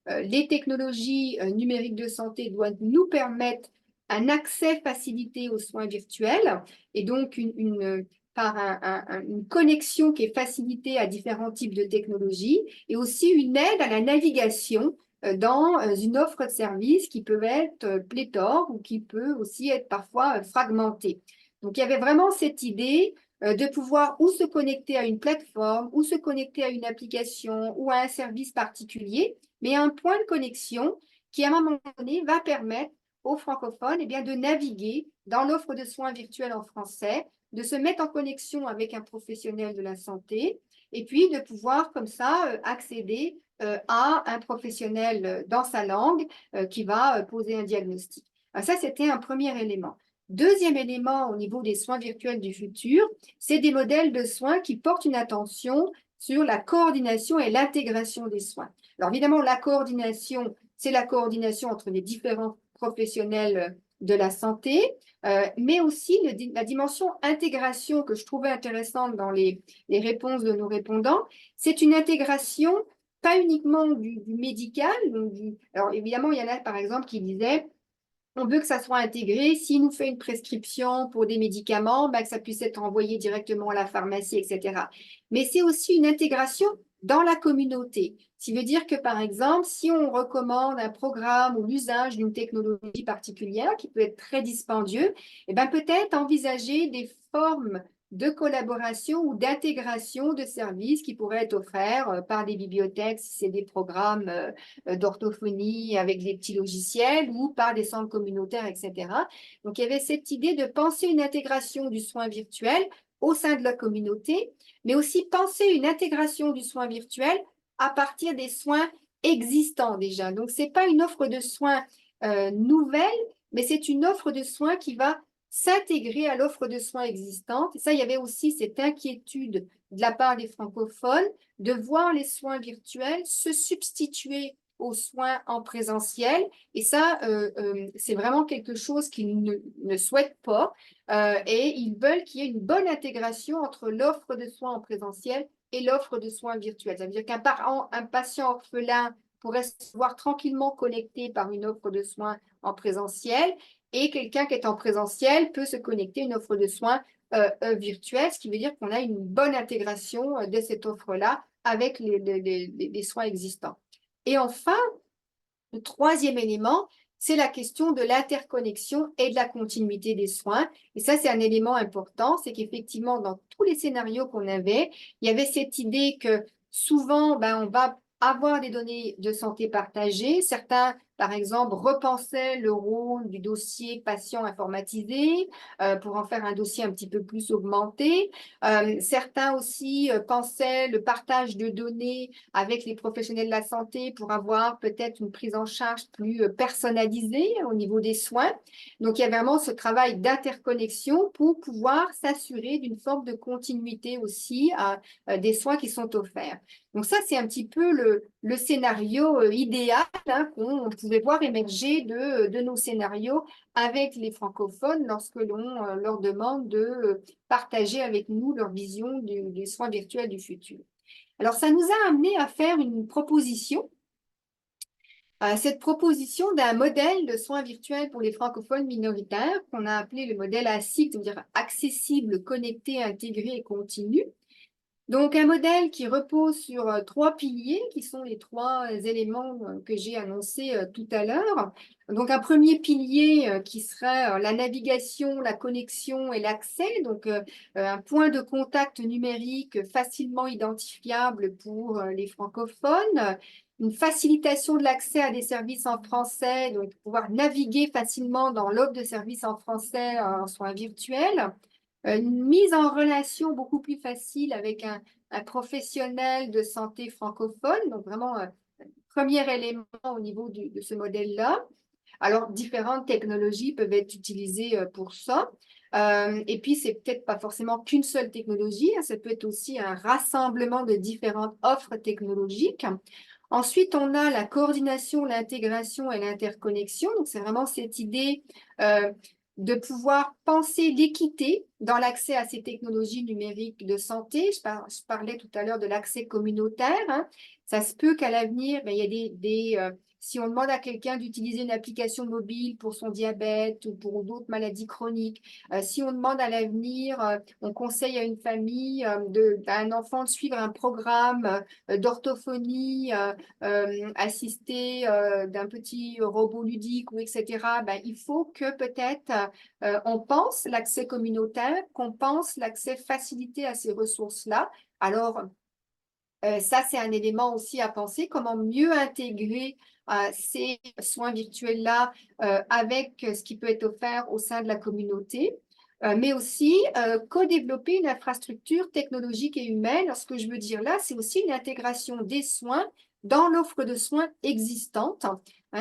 les technologies numériques de santé doivent nous permettre un accès facilité aux soins virtuels et donc par une connexion qui est facilitée à différents types de technologies et aussi une aide à la navigation dans une offre de services qui peut être pléthore ou qui peut aussi être parfois fragmentée. Donc, il y avait vraiment cette idée de pouvoir ou se connecter à une plateforme, ou se connecter à une application ou à un service particulier, mais un point de connexion qui, à un moment donné, va permettre aux francophones eh bien, de naviguer dans l'offre de soins virtuels en français, de se mettre en connexion avec un professionnel de la santé et puis de pouvoir comme ça accéder à un professionnel dans sa langue qui va poser un diagnostic. Alors ça, c'était un premier élément. Deuxième élément au niveau des soins virtuels du futur, c'est des modèles de soins qui portent une attention sur la coordination et l'intégration des soins. Alors évidemment, la coordination, c'est la coordination entre les différents professionnels de la santé, mais aussi la dimension intégration que je trouvais intéressante dans les réponses de nos répondants, c'est une intégration pas uniquement du médical. Alors évidemment, il y en a par exemple qui disaient on veut que ça soit intégré. S'il nous fait une prescription pour des médicaments, ben, que ça puisse être envoyé directement à la pharmacie, etc. Mais c'est aussi une intégration dans la communauté. Ce qui veut dire que, par exemple, si on recommande un programme ou l'usage d'une technologie particulière qui peut être très dispendieux, eh ben, peut-être envisager des formes de collaboration ou d'intégration de services qui pourraient être offerts par des bibliothèques, si c'est des programmes d'orthophonie avec des petits logiciels ou par des centres communautaires, etc. Donc, il y avait cette idée de penser une intégration du soin virtuel au sein de la communauté, mais aussi penser une intégration du soin virtuel à partir des soins existant déjà. Donc, ce n'est pas une offre de soins nouvelle, mais c'est une offre de soins qui va s'intégrer à l'offre de soins existante. Et ça, il y avait aussi cette inquiétude de la part des francophones de voir les soins virtuels se substituer aux soins en présentiel. Et ça, c'est vraiment quelque chose qu'ils ne souhaitent pas. Et ils veulent qu'il y ait une bonne intégration entre l'offre de soins en présentiel et l'offre de soins virtuels. Ça veut dire qu'un parent, un patient orphelin pourrait se voir tranquillement connecté par une offre de soins en présentiel et quelqu'un qui est en présentiel peut se connecter à une offre de soins virtuelle, ce qui veut dire qu'on a une bonne intégration de cette offre-là avec les soins existants. Et enfin, le troisième élément, c'est la question de l'interconnexion et de la continuité des soins. Et ça, c'est un élément important, c'est qu'effectivement, dans tous les scénarios qu'on avait, il y avait cette idée que souvent, on va avoir des données de santé partagées. Certains, par exemple, repensaient le rôle du dossier patient informatisé pour en faire un dossier un petit peu plus augmenté. Certains aussi pensaient le partage de données avec les professionnels de la santé pour avoir peut-être une prise en charge plus personnalisée au niveau des soins. Donc, il y a vraiment ce travail d'interconnexion pour pouvoir s'assurer d'une forme de continuité aussi des soins qui sont offerts. Donc ça, c'est un petit peu le scénario idéal qu'on pouvait voir émerger de nos scénarios avec les francophones lorsque l'on leur demande de partager avec nous leur vision des soins virtuels du futur. Alors, ça nous a amené à faire une proposition. Cette proposition d'un modèle de soins virtuels pour les francophones minoritaires qu'on a appelé le modèle ASIC, c'est-à-dire accessible, connecté, intégré et continu. Donc, un modèle qui repose sur trois piliers, qui sont les trois éléments que j'ai annoncés tout à l'heure. Donc, un premier pilier qui serait la navigation, la connexion et l'accès, donc un point de contact numérique facilement identifiable pour les francophones, une facilitation de l'accès à des services en français, donc pouvoir naviguer facilement dans l'offre de services en français en soins virtuels, une mise en relation beaucoup plus facile avec un professionnel de santé francophone, donc vraiment premier élément au niveau de ce modèle-là. Alors, différentes technologies peuvent être utilisées pour ça. Et puis, c'est peut-être pas forcément qu'une seule technologie, ça peut être aussi un rassemblement de différentes offres technologiques. Ensuite, on a la coordination, l'intégration et l'interconnexion. Donc, c'est vraiment cette idée de pouvoir penser l'équité dans l'accès à ces technologies numériques de santé. Je parlais tout à l'heure de l'accès communautaire. Ça se peut qu'à l'avenir, il y a si on demande à quelqu'un d'utiliser une application mobile pour son diabète ou pour d'autres maladies chroniques, si on demande à l'avenir, on conseille à une famille, à un enfant de suivre un programme d'orthophonie assisté d'un petit robot ludique, ou etc., il faut que peut-être on pense l'accès communautaire, qu'on pense l'accès facilité à ces ressources-là. Alors, ça, c'est un élément aussi à penser, comment mieux intégrer ces soins virtuels-là avec ce qui peut être offert au sein de la communauté, mais aussi co-développer une infrastructure technologique et humaine. Alors, ce que je veux dire là, c'est aussi une intégration des soins dans l'offre de soins existante.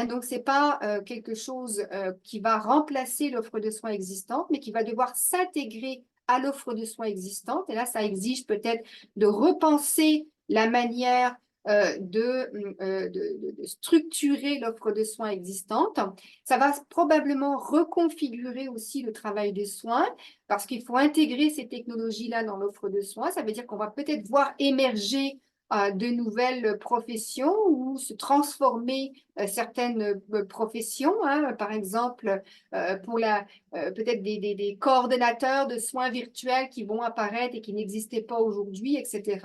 Donc, ce n'est pas quelque chose qui va remplacer l'offre de soins existante, mais qui va devoir s'intégrer à l'offre de soins existante. Et là, ça exige peut-être de repenser la manière de structurer l'offre de soins existante. Ça va probablement reconfigurer aussi le travail des soins parce qu'il faut intégrer ces technologies-là dans l'offre de soins. Ça veut dire qu'on va peut-être voir émerger de nouvelles professions ou se transformer certaines professions. Par exemple, pour peut-être des coordonnateurs de soins virtuels qui vont apparaître et qui n'existaient pas aujourd'hui, etc.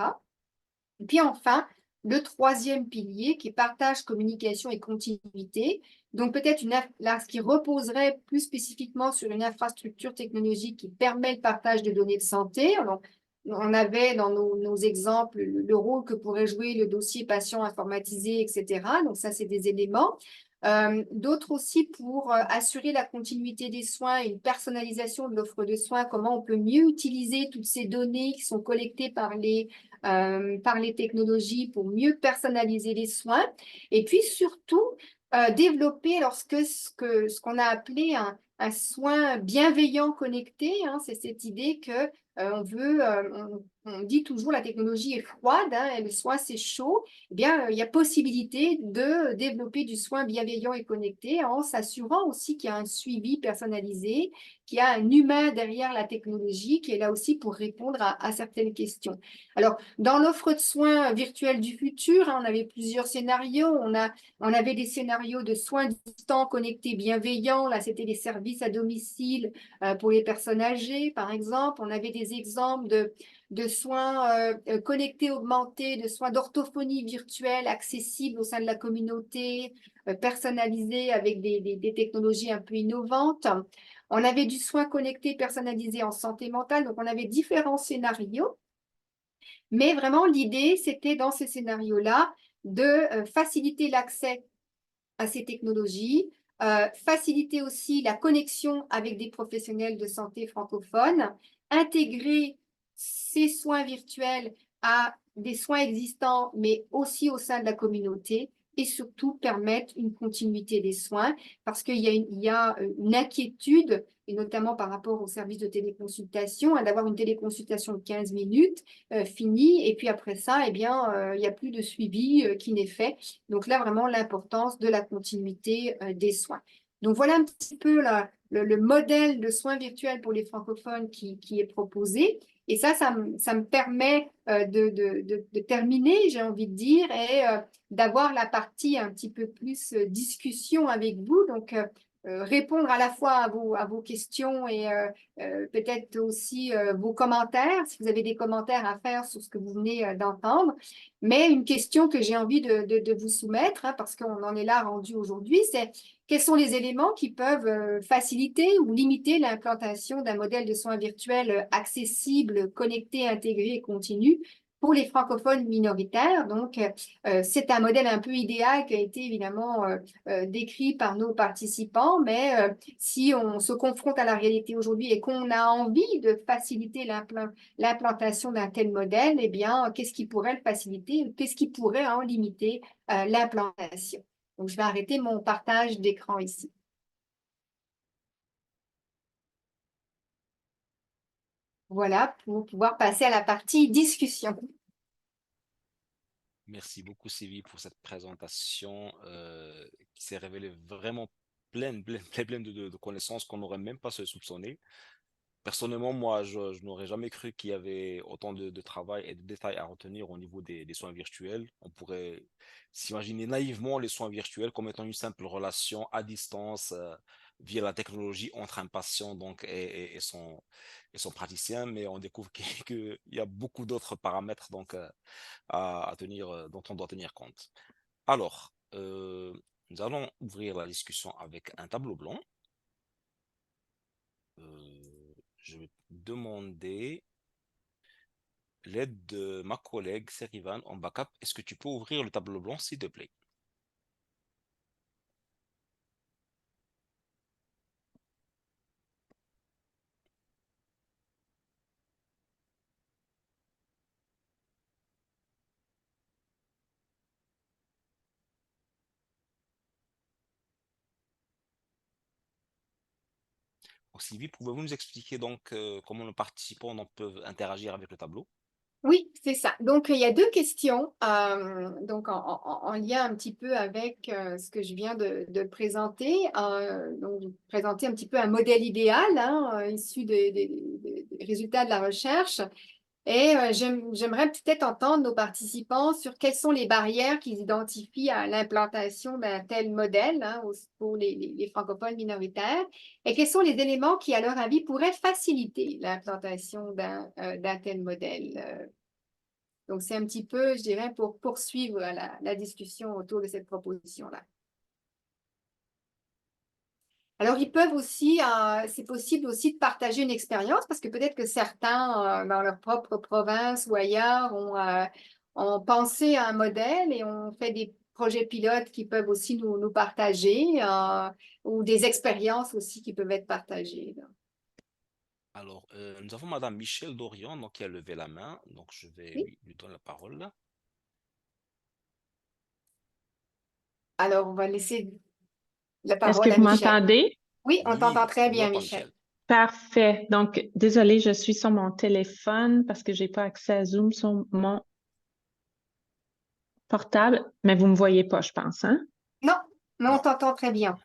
Et puis enfin, le troisième pilier qui est partage, communication et continuité. Donc peut-être là, ce qui reposerait plus spécifiquement sur une infrastructure technologique qui permet le partage de données de santé. Alors, on avait dans nos exemples le rôle que pourrait jouer le dossier patient informatisé, etc. Donc ça, c'est des éléments. D'autres aussi pour assurer la continuité des soins et une personnalisation de l'offre de soins, comment on peut mieux utiliser toutes ces données qui sont collectées par les par les technologies pour mieux personnaliser les soins. Et puis surtout, développer ce qu'on a appelé un soin bienveillant connecté, hein, c'est cette idée que on dit toujours la technologie est froide, hein, et le soin c'est chaud. Eh bien, il y a possibilité de développer du soin bienveillant et connecté en s'assurant aussi qu'il y a un suivi personnalisé, qu'il y a un humain derrière la technologie qui est là aussi pour répondre à certaines questions. Alors, dans l'offre de soins virtuels du futur, hein, on avait plusieurs scénarios. On avait des scénarios de soins distants, connectés, bienveillants. Là, c'était des services à domicile pour les personnes âgées, par exemple. On avait des exemples de soins connectés, augmentés, de soins d'orthophonie virtuelle accessibles au sein de la communauté, personnalisés avec des technologies un peu innovantes. On avait du soin connecté personnalisé en santé mentale. Donc, on avait différents scénarios. Mais vraiment, l'idée, c'était dans ces scénarios-là de faciliter l'accès à ces technologies, faciliter aussi la connexion avec des professionnels de santé francophones, intégrer ces soins virtuels à des soins existants, mais aussi au sein de la communauté, et surtout permettre une continuité des soins, parce qu'il y a une inquiétude, et notamment par rapport au service de téléconsultation, hein, d'avoir une téléconsultation de 15 minutes finie, et puis après ça, eh bien, il n'y a plus de suivi qui n'est fait. Donc là, vraiment, l'importance de la continuité des soins. Donc voilà un petit peu le modèle de soins virtuels pour les francophones qui est proposé. Et ça me permet de terminer, j'ai envie de dire, et d'avoir la partie un petit peu plus discussion avec vous. Donc, répondre à la fois à vos questions et peut-être aussi vos commentaires, si vous avez des commentaires à faire sur ce que vous venez d'entendre. Mais une question que j'ai envie de vous soumettre, hein, parce qu'on en est là rendu aujourd'hui, c'est quels sont les éléments qui peuvent faciliter ou limiter l'implantation d'un modèle de soins virtuels accessible, connecté, intégré et continu pour les francophones minoritaires. Donc, c'est un modèle un peu idéal qui a été évidemment décrit par nos participants, mais si on se confronte à la réalité aujourd'hui et qu'on a envie de faciliter l'implantation d'un tel modèle, eh bien, qu'est-ce qui pourrait le faciliter? Qu'est-ce qui pourrait en limiter l'implantation? Donc, je vais arrêter mon partage d'écran ici. Voilà, pour pouvoir passer à la partie discussion. Merci beaucoup, Sylvie, pour cette présentation qui s'est révélée vraiment pleine de connaissances qu'on n'aurait même pas se soupçonner. Personnellement, moi, je n'aurais jamais cru qu'il y avait autant de travail et de détails à retenir au niveau des soins virtuels. On pourrait s'imaginer naïvement les soins virtuels comme étant une simple relation à distance via la technologie entre un patient donc, et son praticien, mais on découvre qu'il y a beaucoup d'autres paramètres donc, à tenir, dont on doit tenir compte. Alors, nous allons ouvrir la discussion avec un tableau blanc. Je vais demander l'aide de ma collègue Serivan en backup. Est-ce que tu peux ouvrir le tableau blanc, s'il te plaît? Donc, Sylvie, pouvez-vous nous expliquer donc comment nos participants donc, peuvent interagir avec le tableau? Oui, c'est ça. Donc, il y a deux questions donc en lien un petit peu avec ce que je viens de présenter. Donc, présenter un petit peu un modèle idéal hein, issu des résultats de la recherche. Et j'aimerais peut-être entendre nos participants sur quelles sont les barrières qu'ils identifient à l'implantation d'un tel modèle hein, pour les francophones minoritaires et quels sont les éléments qui, à leur avis, pourraient faciliter l'implantation d'un tel modèle. Donc, c'est un petit peu, je dirais, pour poursuivre la discussion autour de cette proposition-là. Alors, ils peuvent aussi, c'est possible aussi de partager une expérience parce que peut-être que certains, dans leur propre province ou ailleurs, ont pensé à un modèle et ont fait des projets pilotes qui peuvent aussi nous partager ou des expériences aussi qui peuvent être partagées. Alors, nous avons Madame Michel Dorian, donc, qui a levé la main. Donc, je vais Oui. lui donner la parole. Alors, on va laisser la Est-ce que parole à vous Michel. m'entendez? Oui, on t'entend Oui, très on vous bien, entend, Michel. Michel. Parfait. Donc, désolée, je suis sur mon téléphone parce que j'ai pas accès à Zoom sur mon portable, mais vous me voyez pas, je pense, hein? Non, mais on Non. t'entend très bien.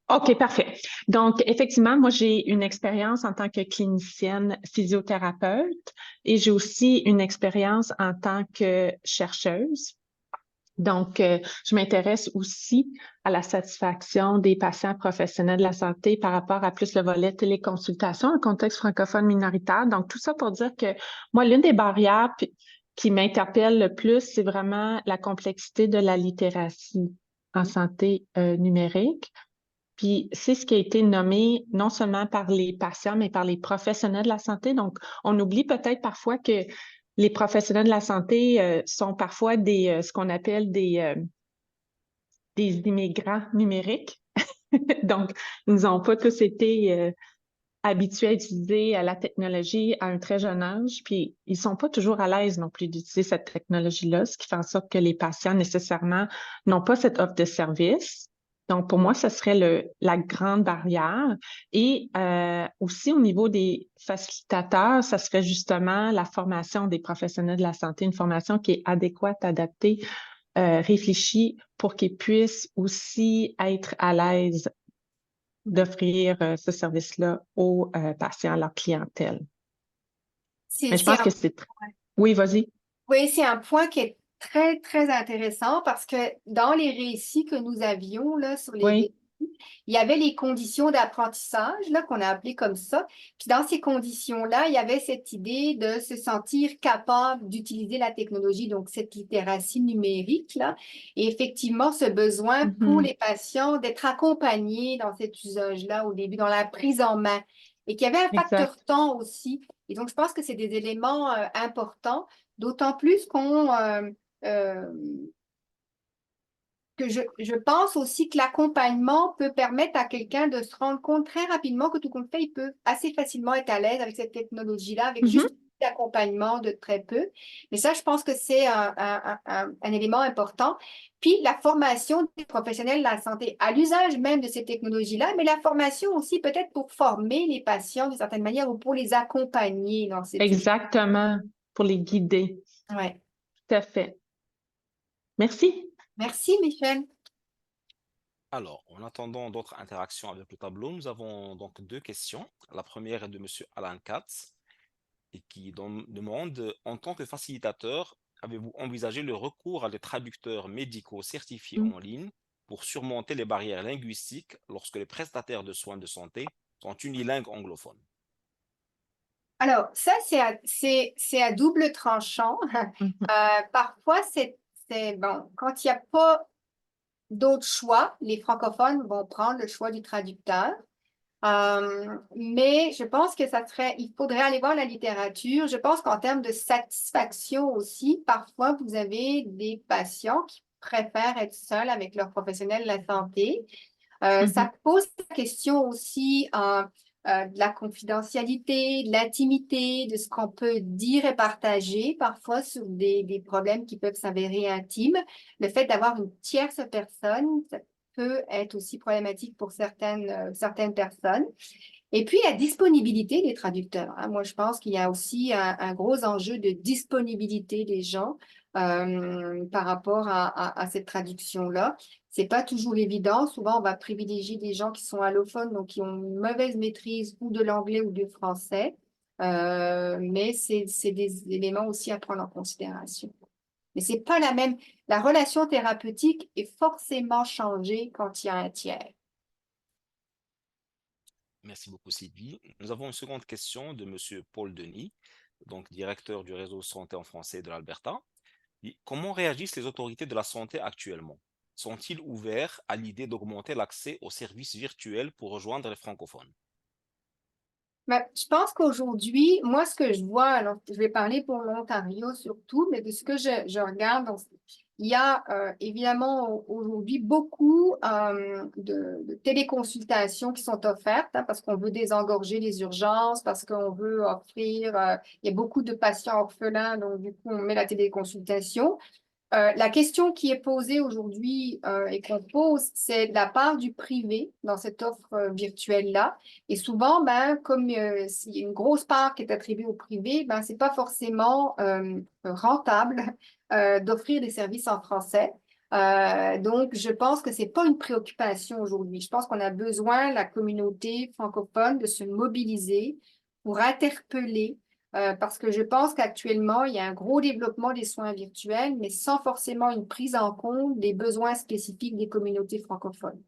OK, parfait. Donc, effectivement, moi, j'ai une expérience en tant que clinicienne physiothérapeute et j'ai aussi une expérience en tant que chercheuse. Donc, je m'intéresse aussi à la satisfaction des patients professionnels de la santé par rapport à plus le volet téléconsultation en contexte francophone minoritaire. Donc, tout ça pour dire que moi, l'une des barrières qui m'interpelle le plus, c'est vraiment la complexité de la littératie en santé numérique. Puis c'est ce qui a été nommé non seulement par les patients, mais par les professionnels de la santé. Donc, on oublie peut-être parfois que les professionnels de la santé sont parfois ce qu'on appelle des immigrants numériques. Donc, ils n'ont pas tous été habitués à utiliser la technologie à un très jeune âge, puis ils sont pas toujours à l'aise non plus d'utiliser cette technologie-là, ce qui fait en sorte que les patients nécessairement n'ont pas cette offre de service. Donc, pour moi, ce serait la grande barrière. Et aussi au niveau des facilitateurs, ça serait justement la formation des professionnels de la santé, une formation qui est adéquate, adaptée, réfléchie pour qu'ils puissent aussi être à l'aise d'offrir ce service-là aux patients, à leur clientèle. C'est Mais je c'est pense que un c'est... Oui, vas-y. Oui, c'est un point qui est très, très intéressant parce que dans les récits que nous avions là, sur les Oui. récits, il y avait les conditions d'apprentissage là, qu'on a appelées comme ça. Puis dans ces conditions-là, il y avait cette idée de se sentir capable d'utiliser la technologie, donc cette littératie numérique là. Et effectivement, ce besoin pour Mhm. les patients d'être accompagnés dans cet usage-là au début, dans la prise en main. Et qu'il y avait un facteur Exact. temps aussi. Et donc, je pense que c'est des éléments importants. D'autant plus euh, que je pense aussi que l'accompagnement peut permettre à quelqu'un de se rendre compte très rapidement que tout compte fait, il peut assez facilement être à l'aise avec cette technologie-là, avec Mhm. juste l'accompagnement de très peu. Mais ça, je pense que c'est un élément important. Puis la formation des professionnels de la santé à l'usage même de ces technologies-là, mais la formation aussi peut-être pour former les patients d'une certaine manière ou pour les accompagner dans cet usage. Exactement. Pour les guider. Ouais. Tout à fait. Merci. Merci, Michel. Alors, en attendant d'autres interactions avec le tableau, nous avons donc deux questions. La première est de Monsieur Alan Katz et qui demande, en tant que facilitateur, avez-vous envisagé le recours à des traducteurs médicaux certifiés en ligne pour surmonter les barrières linguistiques lorsque les prestataires de soins de santé sont unilingues anglophones? Alors, ça, c'est à double tranchant. Mhm. Parfois, bon, quand il n'y a pas d'autre choix, les francophones vont prendre le choix du traducteur. Mais je pense que il faudrait aller voir la littérature. Je pense qu'en termes de satisfaction aussi, parfois, vous avez des patients qui préfèrent être seuls avec leur professionnel de la santé. Mhm. Ça pose la question aussi de la confidentialité, de l'intimité, de ce qu'on peut dire et partager, parfois sur des problèmes qui peuvent s'avérer intimes. Le fait d'avoir une tierce personne, ça peut être aussi problématique pour certaines personnes. Et puis, la disponibilité des traducteurs, hein. Moi, je pense qu'il y a aussi un gros enjeu de disponibilité des gens par rapport à cette traduction-là. C'est pas toujours évident. Souvent, on va privilégier des gens qui sont allophones, donc qui ont une mauvaise maîtrise ou de l'anglais ou du français. Mais c'est des éléments aussi à prendre en considération. Mais c'est pas la même. La relation thérapeutique est forcément changée quand il y a un tiers. Merci beaucoup, Sylvie. Nous avons une seconde question de Monsieur Paul Denis, donc directeur du réseau santé en français de l'Alberta. Comment réagissent les autorités de la santé actuellement? Sont-ils ouverts à l'idée d'augmenter l'accès aux services virtuels pour rejoindre les francophones? Ben, je pense qu'aujourd'hui, moi, ce que je vois, alors je vais parler pour l'Ontario surtout, mais de ce que je regarde, il y a évidemment aujourd'hui beaucoup de téléconsultations qui sont offertes hein, parce qu'on veut désengorger les urgences, parce qu'on veut offrir, il y a beaucoup de patients orphelins, donc du coup on met la téléconsultation. La question qui est posée aujourd'hui et qu'on pose, c'est de la part du privé dans cette offre virtuelle-là. Et souvent, ben, comme s'il y a une grosse part qui est attribuée au privé, ben, c'est pas forcément rentable d'offrir des services en français. Donc, je pense que c'est pas une préoccupation aujourd'hui. Je pense qu'on a besoin, la communauté francophone, de se mobiliser pour interpeller parce que je pense qu'actuellement, il y a un gros développement des soins virtuels, mais sans forcément une prise en compte des besoins spécifiques des communautés francophones.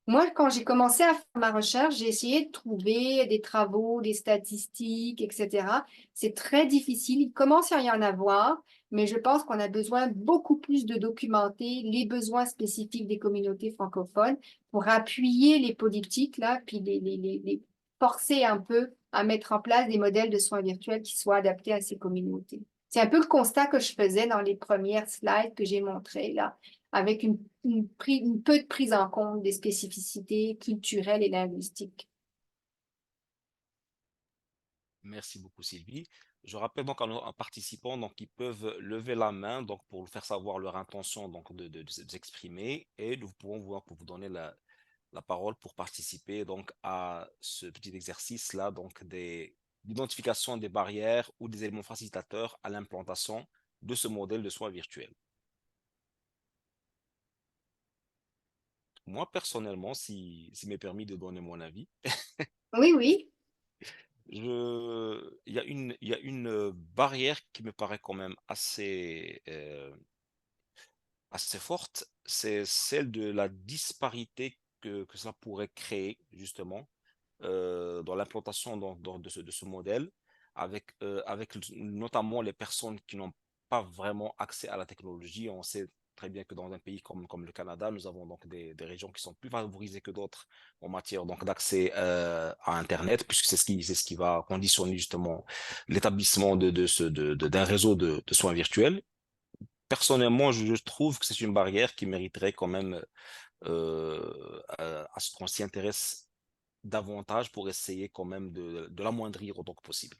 Moi, quand j'ai commencé à faire ma recherche, j'ai essayé de trouver des travaux, des statistiques, etc. C'est très difficile. Il commence à y en avoir, mais je pense qu'on a besoin beaucoup plus de documenter les besoins spécifiques des communautés francophones pour appuyer les politiques, là, puis les forcer un peu à mettre en place des modèles de soins virtuels qui soient adaptés à ces communautés. C'est un peu le constat que je faisais dans les premières slides que j'ai montrées, là, avec une peu de prise en compte des spécificités culturelles et linguistiques. Merci beaucoup, Sylvie. Je rappelle donc à nos participants donc, qui peuvent lever la main donc, pour faire savoir leur intention donc, de s'exprimer et nous pourrons vous donner la parole pour participer donc, à ce petit exercice-là donc, d'identification des barrières ou des éléments facilitateurs à l'implantation de ce modèle de soins virtuels. Moi, personnellement, si m'est permis de donner mon avis, Oui, oui. il y a une barrière qui me paraît quand même assez forte, c'est celle de la disparité que ça pourrait créer, justement, dans l'implantation de ce modèle, avec notamment les personnes qui n'ont pas vraiment accès à la technologie. On sait très bien que dans un pays comme le Canada, nous avons donc des régions qui sont plus favorisées que d'autres en matière donc d'accès à Internet, puisque c'est ce qui va conditionner justement l'établissement d'un réseau de soins virtuels. Personnellement, je trouve que c'est une barrière qui mériterait quand même à ce qu'on s'y intéresse davantage pour essayer quand même de l'amoindrir autant que possible.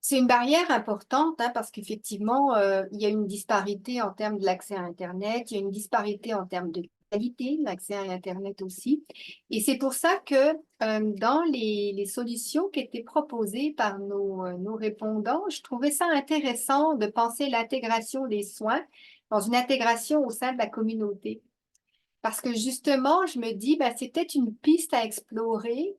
C'est une barrière importante hein, parce qu'effectivement, il y a une disparité en termes de l'accès à Internet, il y a une disparité en termes de qualité de l'accès à Internet aussi. Et c'est pour ça que dans les solutions qui étaient proposées par nos répondants, je trouvais ça intéressant de penser l'intégration des soins dans une intégration au sein de la communauté. Parce que justement, je me dis, ben, c'est peut-être une piste à explorer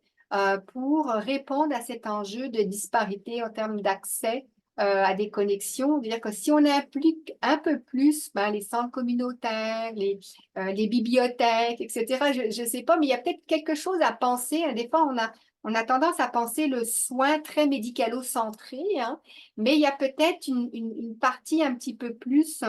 pour répondre à cet enjeu de disparité en termes d'accès à des connexions. C'est-à-dire que si on implique un peu plus ben, les centres communautaires, les bibliothèques, etc., je ne sais pas, mais il y a peut-être quelque chose à penser. Des fois, on a tendance à penser le soin très médicalo-centré, hein, mais il y a peut-être une partie un petit peu plus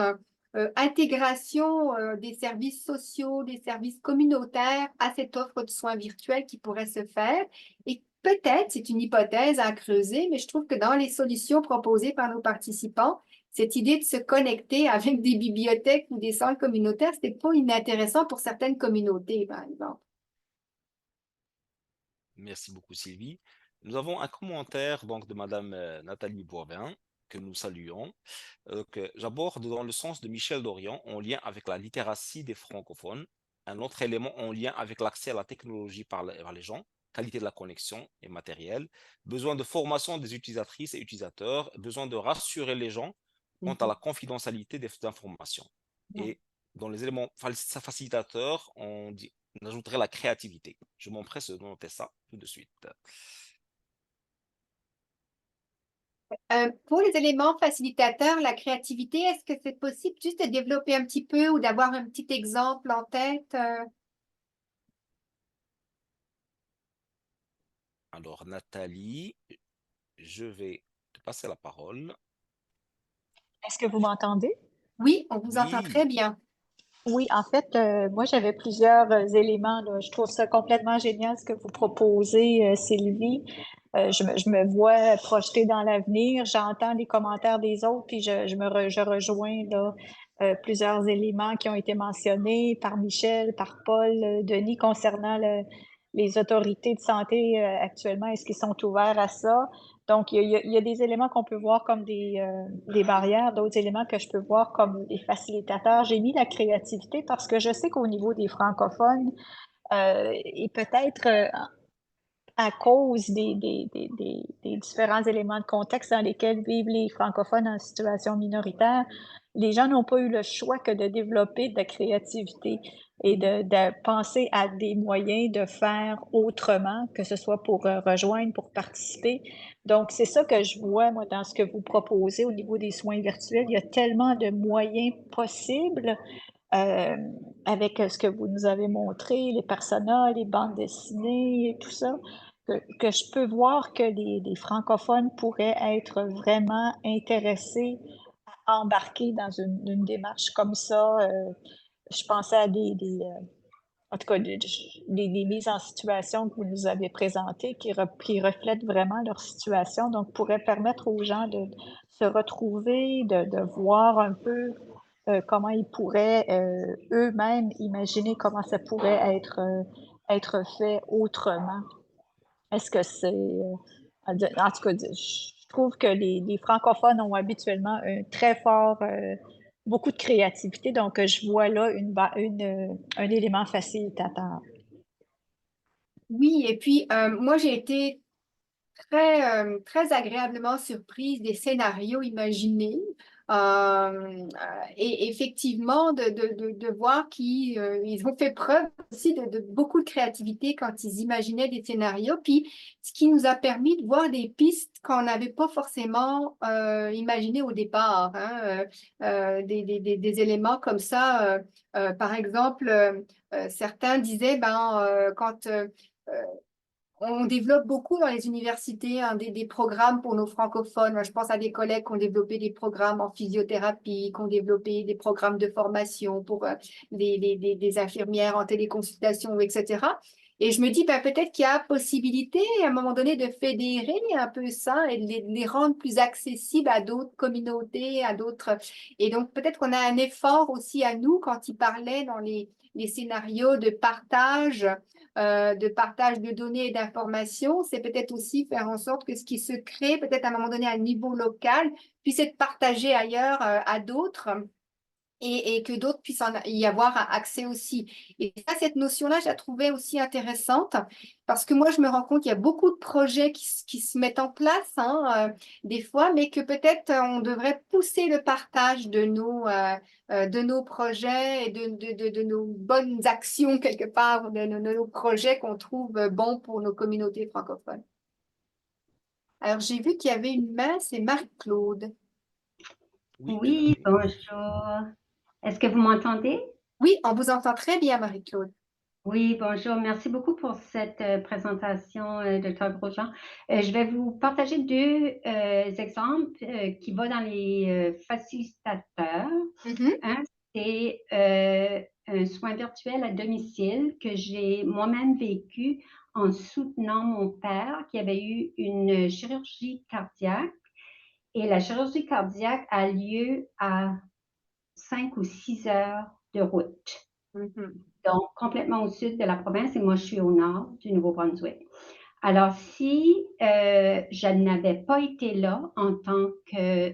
intégration des services sociaux, des services communautaires à cette offre de soins virtuels qui pourrait se faire. Et peut-être, c'est une hypothèse à creuser, mais je trouve que dans les solutions proposées par nos participants, cette idée de se connecter avec des bibliothèques ou des centres communautaires, c'était pas inintéressant pour certaines communautés, par exemple. Merci beaucoup, Sylvie. Nous avons un commentaire donc, de Madame Nathalie Boivin que nous saluons. J'aborde dans le sens de Michel Dorian en lien avec la littératie des francophones, un autre élément en lien avec l'accès à la technologie par les gens, qualité de la connexion et matériel, besoin de formation des utilisatrices et utilisateurs, besoin de rassurer les gens quant à la confidentialité des informations. Ouais. Et dans les éléments facilitateurs, on ajouterait la créativité. Je m'empresse de noter ça tout de suite. Pour les éléments facilitateurs, la créativité, est-ce que c'est possible juste de développer un petit peu ou d'avoir un petit exemple en tête? Alors, Nathalie, je vais te passer la parole. Est-ce que vous m'entendez? Oui, on vous entend très Oui, bien. Oui, en fait, moi, j'avais plusieurs éléments, là. Je trouve ça complètement génial ce que vous proposez, Sylvie. Je me vois projeter dans l'avenir. J'entends les commentaires des autres, puis je rejoins là, plusieurs éléments qui ont été mentionnés par Michel, par Paul, Denis, concernant les autorités de santé actuellement. Est-ce qu'ils sont ouverts à ça? Donc, il y a des éléments qu'on peut voir comme des barrières, d'autres éléments que je peux voir comme des facilitateurs. J'ai mis la créativité parce que je sais qu'au niveau des francophones, et peut-être à cause des différents éléments de contexte dans lesquels vivent les francophones en situation minoritaire, les gens n'ont pas eu le choix que de développer de la créativité et de penser à des moyens de faire autrement, que ce soit pour rejoindre, pour participer. Donc, c'est ça que je vois, moi, dans ce que vous proposez au niveau des soins virtuels. Il y a tellement de moyens possibles avec ce que vous nous avez montré, les personas, les bandes dessinées et tout ça, que je peux voir que les francophones pourraient être vraiment intéressés à embarquer dans une démarche comme ça. Je pensais à en tout cas, des mises en situation que vous nous avez présentées qui reflètent vraiment leur situation, donc pourraient permettre aux gens de se retrouver, de voir un peu comment ils pourraient eux-mêmes imaginer comment ça pourrait être fait autrement. Est-ce que c'est... en tout cas, je trouve que les francophones ont habituellement un très fort, beaucoup de créativité, donc je vois là un élément facilitateur. Oui, et puis moi j'ai été très agréablement surprise des scénarios imaginés. Et effectivement, de voir qu'ils ils ont fait preuve aussi de beaucoup de créativité quand ils imaginaient des scénarios, puis ce qui nous a permis de voir des pistes qu'on n'avait pas forcément imaginées au départ, hein, des éléments comme ça. Par exemple, certains disaient, quand on développe beaucoup dans les universités hein, des programmes pour nos francophones. Moi, je pense à des collègues qui ont développé des programmes en physiothérapie, qui ont développé des programmes de formation pour des infirmières en téléconsultation, etc. Et je me dis, peut-être qu'il y a possibilité à un moment donné de fédérer un peu ça et de les rendre plus accessibles à d'autres communautés, à d'autres. Et donc, peut-être qu'on a un effort aussi à nous quand il parlait dans les scénarios de partage de données et d'informations, c'est peut-être aussi faire en sorte que ce qui se crée, peut-être à un moment donné à un niveau local, puisse être partagé ailleurs à d'autres et que d'autres puissent y avoir accès aussi. Et ça, cette notion-là, je la trouvais aussi intéressante parce que moi, je me rends compte qu'il y a beaucoup de projets qui se mettent en place des fois, mais que peut-être on devrait pousser le partage de nos projets et de nos bonnes actions quelque part, de nos projets qu'on trouve bons pour nos communautés francophones. Alors, j'ai vu qu'il y avait une main, c'est Marie-Claude. Oui, tout à Oui, fait. bonjour. Est-ce que vous m'entendez? Oui, on vous entend très bien, Marie-Claude. Oui, bonjour. Merci beaucoup pour cette présentation, Dr. Grosjean. Je vais vous partager deux exemples qui vont dans les facilitateurs. Un, c'est un soin virtuel à domicile que j'ai moi-même vécu en soutenant mon père qui avait eu une chirurgie cardiaque. Et la chirurgie cardiaque a lieu à 5 ou 6 heures de route. Donc, complètement au sud de la province et moi, je suis au nord du Nouveau-Brunswick. Alors, si je n'avais pas été là en tant que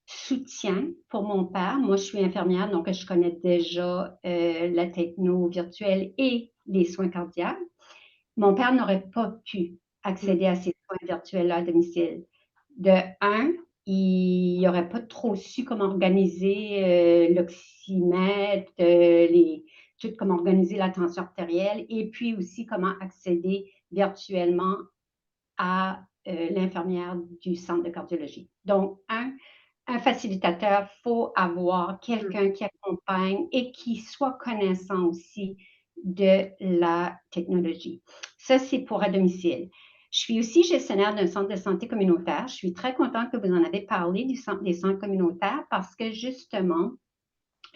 soutien pour mon père, moi, je suis infirmière, donc je connais déjà la techno virtuelle et les soins cardiaques, mon père n'aurait pas pu accéder à ces soins virtuels à domicile. De un, il n'aurait pas trop su comment organiser l'oxymètre, tout comment organiser la tension artérielle et puis aussi comment accéder virtuellement à l'infirmière du centre de cardiologie. Donc, un facilitateur, il faut avoir quelqu'un qui accompagne et qui soit connaissant aussi de la technologie. Ça, c'est pour à domicile. Je suis aussi gestionnaire d'un centre de santé communautaire. Je suis très contente que vous en avez parlé des centres communautaires parce que justement,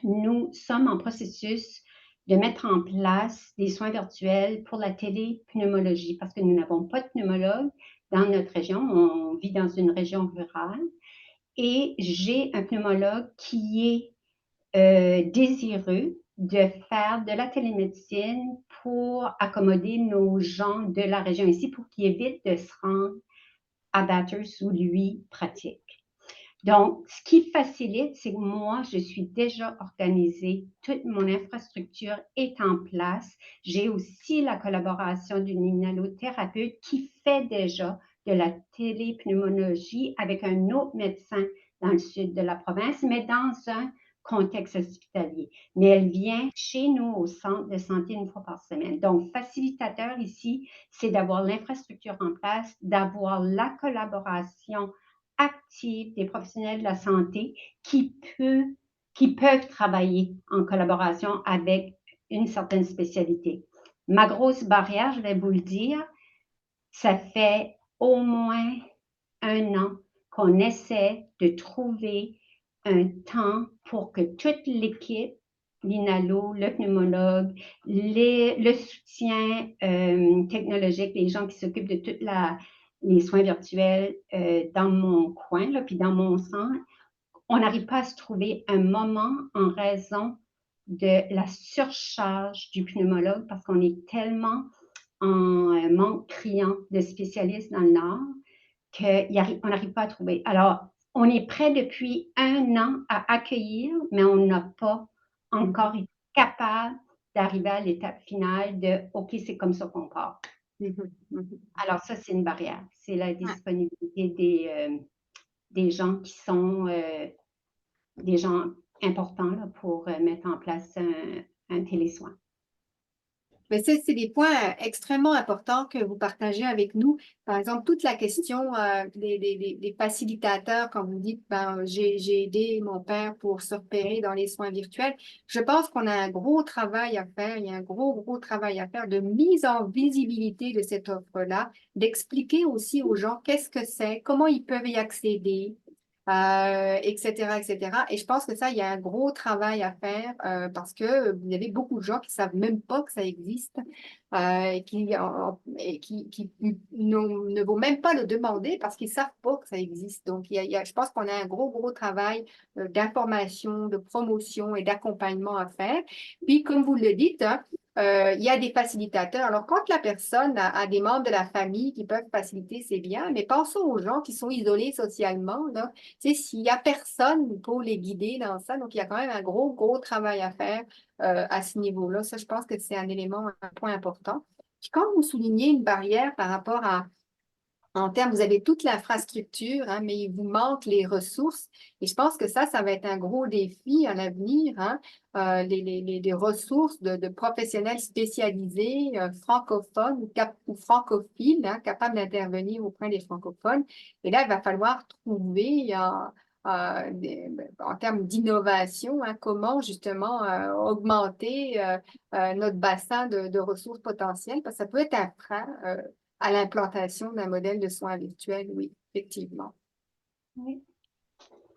nous sommes en processus de mettre en place des soins virtuels pour la télépneumologie parce que nous n'avons pas de pneumologue dans notre région. On vit dans une région rurale et j'ai un pneumologue qui est désireux de faire de la télémédecine pour accommoder nos gens de la région ici pour qu'ils évitent de se rendre à Bathurst où lui pratique. Donc, ce qui facilite, c'est que moi, je suis déjà organisée, toute mon infrastructure est en place. J'ai aussi la collaboration d'une inhalothérapeute qui fait déjà de la télépneumologie avec un autre médecin dans le sud de la province, mais dans un contexte hospitalier. Mais elle vient chez nous au centre de santé une fois par semaine. Donc, facilitateur ici, c'est d'avoir l'infrastructure en place, d'avoir la collaboration active des professionnels de la santé qui peuvent travailler en collaboration avec une certaine spécialité. Ma grosse barrière, je vais vous le dire, ça fait au moins 1 an qu'on essaie de trouver un temps pour que toute l'équipe, l'inhalo, le pneumologue, le soutien technologique, les gens qui s'occupent de toute les soins virtuels dans mon coin, là, puis dans mon centre, on n'arrive pas à se trouver un moment en raison de la surcharge du pneumologue parce qu'on est tellement en manque criant de spécialistes dans le Nord qu'on n'arrive pas à trouver. Alors, on est prêt depuis 1 an à accueillir, mais on n'a pas encore été capable d'arriver à l'étape finale de « OK, c'est comme ça qu'on part ». Alors ça, c'est une barrière. C'est la disponibilité des gens qui sont des gens importants là, pour mettre en place un télésoin. Mais c'est des points extrêmement importants que vous partagez avec nous. Par exemple, toute la question des facilitateurs, quand vous dites, ben, j'ai aidé mon père pour se repérer dans les soins virtuels. Je pense qu'on a un gros travail à faire. Il y a un gros travail à faire de mise en visibilité de cette offre-là, d'expliquer aussi aux gens qu'est-ce que c'est, comment ils peuvent y accéder. Etc., etc. Et je pense que ça, il y a un gros travail à faire parce que vous avez beaucoup de gens qui savent même pas que ça existe et qui ne vont même pas le demander parce qu'ils savent pas que ça existe. Donc, je pense qu'on a un gros travail d'information, de promotion et d'accompagnement à faire. Puis, comme vous le dites, hein, il y a des facilitateurs. Alors, quand la personne a des membres de la famille qui peuvent faciliter, c'est bien, mais pensons aux gens qui sont isolés socialement, là. Tu sais, s'il n'y a personne pour les guider dans ça, donc il y a quand même un gros travail à faire à ce niveau-là. Ça, je pense que c'est un point important. Puis quand vous soulignez une barrière par rapport en termes, vous avez toute l'infrastructure, hein, mais il vous manque les ressources. Et je pense que ça va être un gros défi à l'avenir, hein, les ressources de professionnels spécialisés, francophones ou francophiles, hein, capables d'intervenir auprès des francophones. Et là, il va falloir trouver en termes d'innovation, hein, comment justement augmenter notre bassin de ressources potentielles, parce que ça peut être un frein à l'implantation d'un modèle de soins virtuels, oui, effectivement. Oui.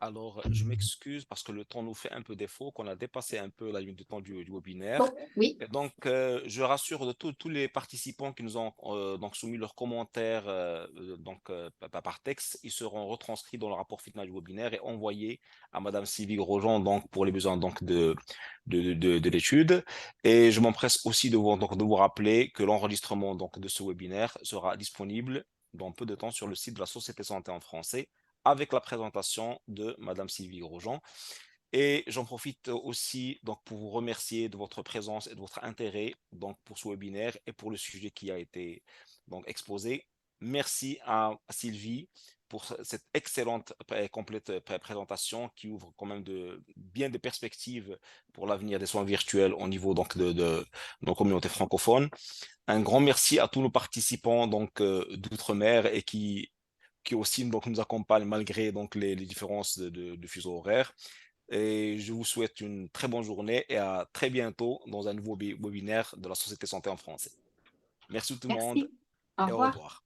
Alors, je m'excuse parce que le temps nous fait un peu défaut, qu'on a dépassé un peu la limite de temps du webinaire. Bon, oui. Et donc, je rassure de tous les participants qui nous ont donc soumis leurs commentaires par texte. Ils seront retranscrits dans le rapport final du webinaire et envoyés à Madame Sylvie Grosjean donc, pour les besoins donc, de l'étude. Et je m'empresse aussi de vous rappeler que l'enregistrement donc, de ce webinaire sera disponible dans peu de temps sur le site de la Société Santé en français, avec la présentation de Madame Sylvie Grosjean. Et j'en profite aussi donc, pour vous remercier de votre présence et de votre intérêt donc, pour ce webinaire et pour le sujet qui a été donc, exposé. Merci à Sylvie pour cette excellente et complète présentation qui ouvre quand même bien des perspectives pour l'avenir des soins virtuels au niveau donc, de nos communautés francophones. Un grand merci à tous nos participants donc, d'outre-mer et qui aussi donc, nous accompagne malgré donc, les différences de fuseau horaire. Et je vous souhaite une très bonne journée et à très bientôt dans un nouveau webinaire de la Société Santé en français. Merci tout le monde Merci. Au et au revoir. revoir.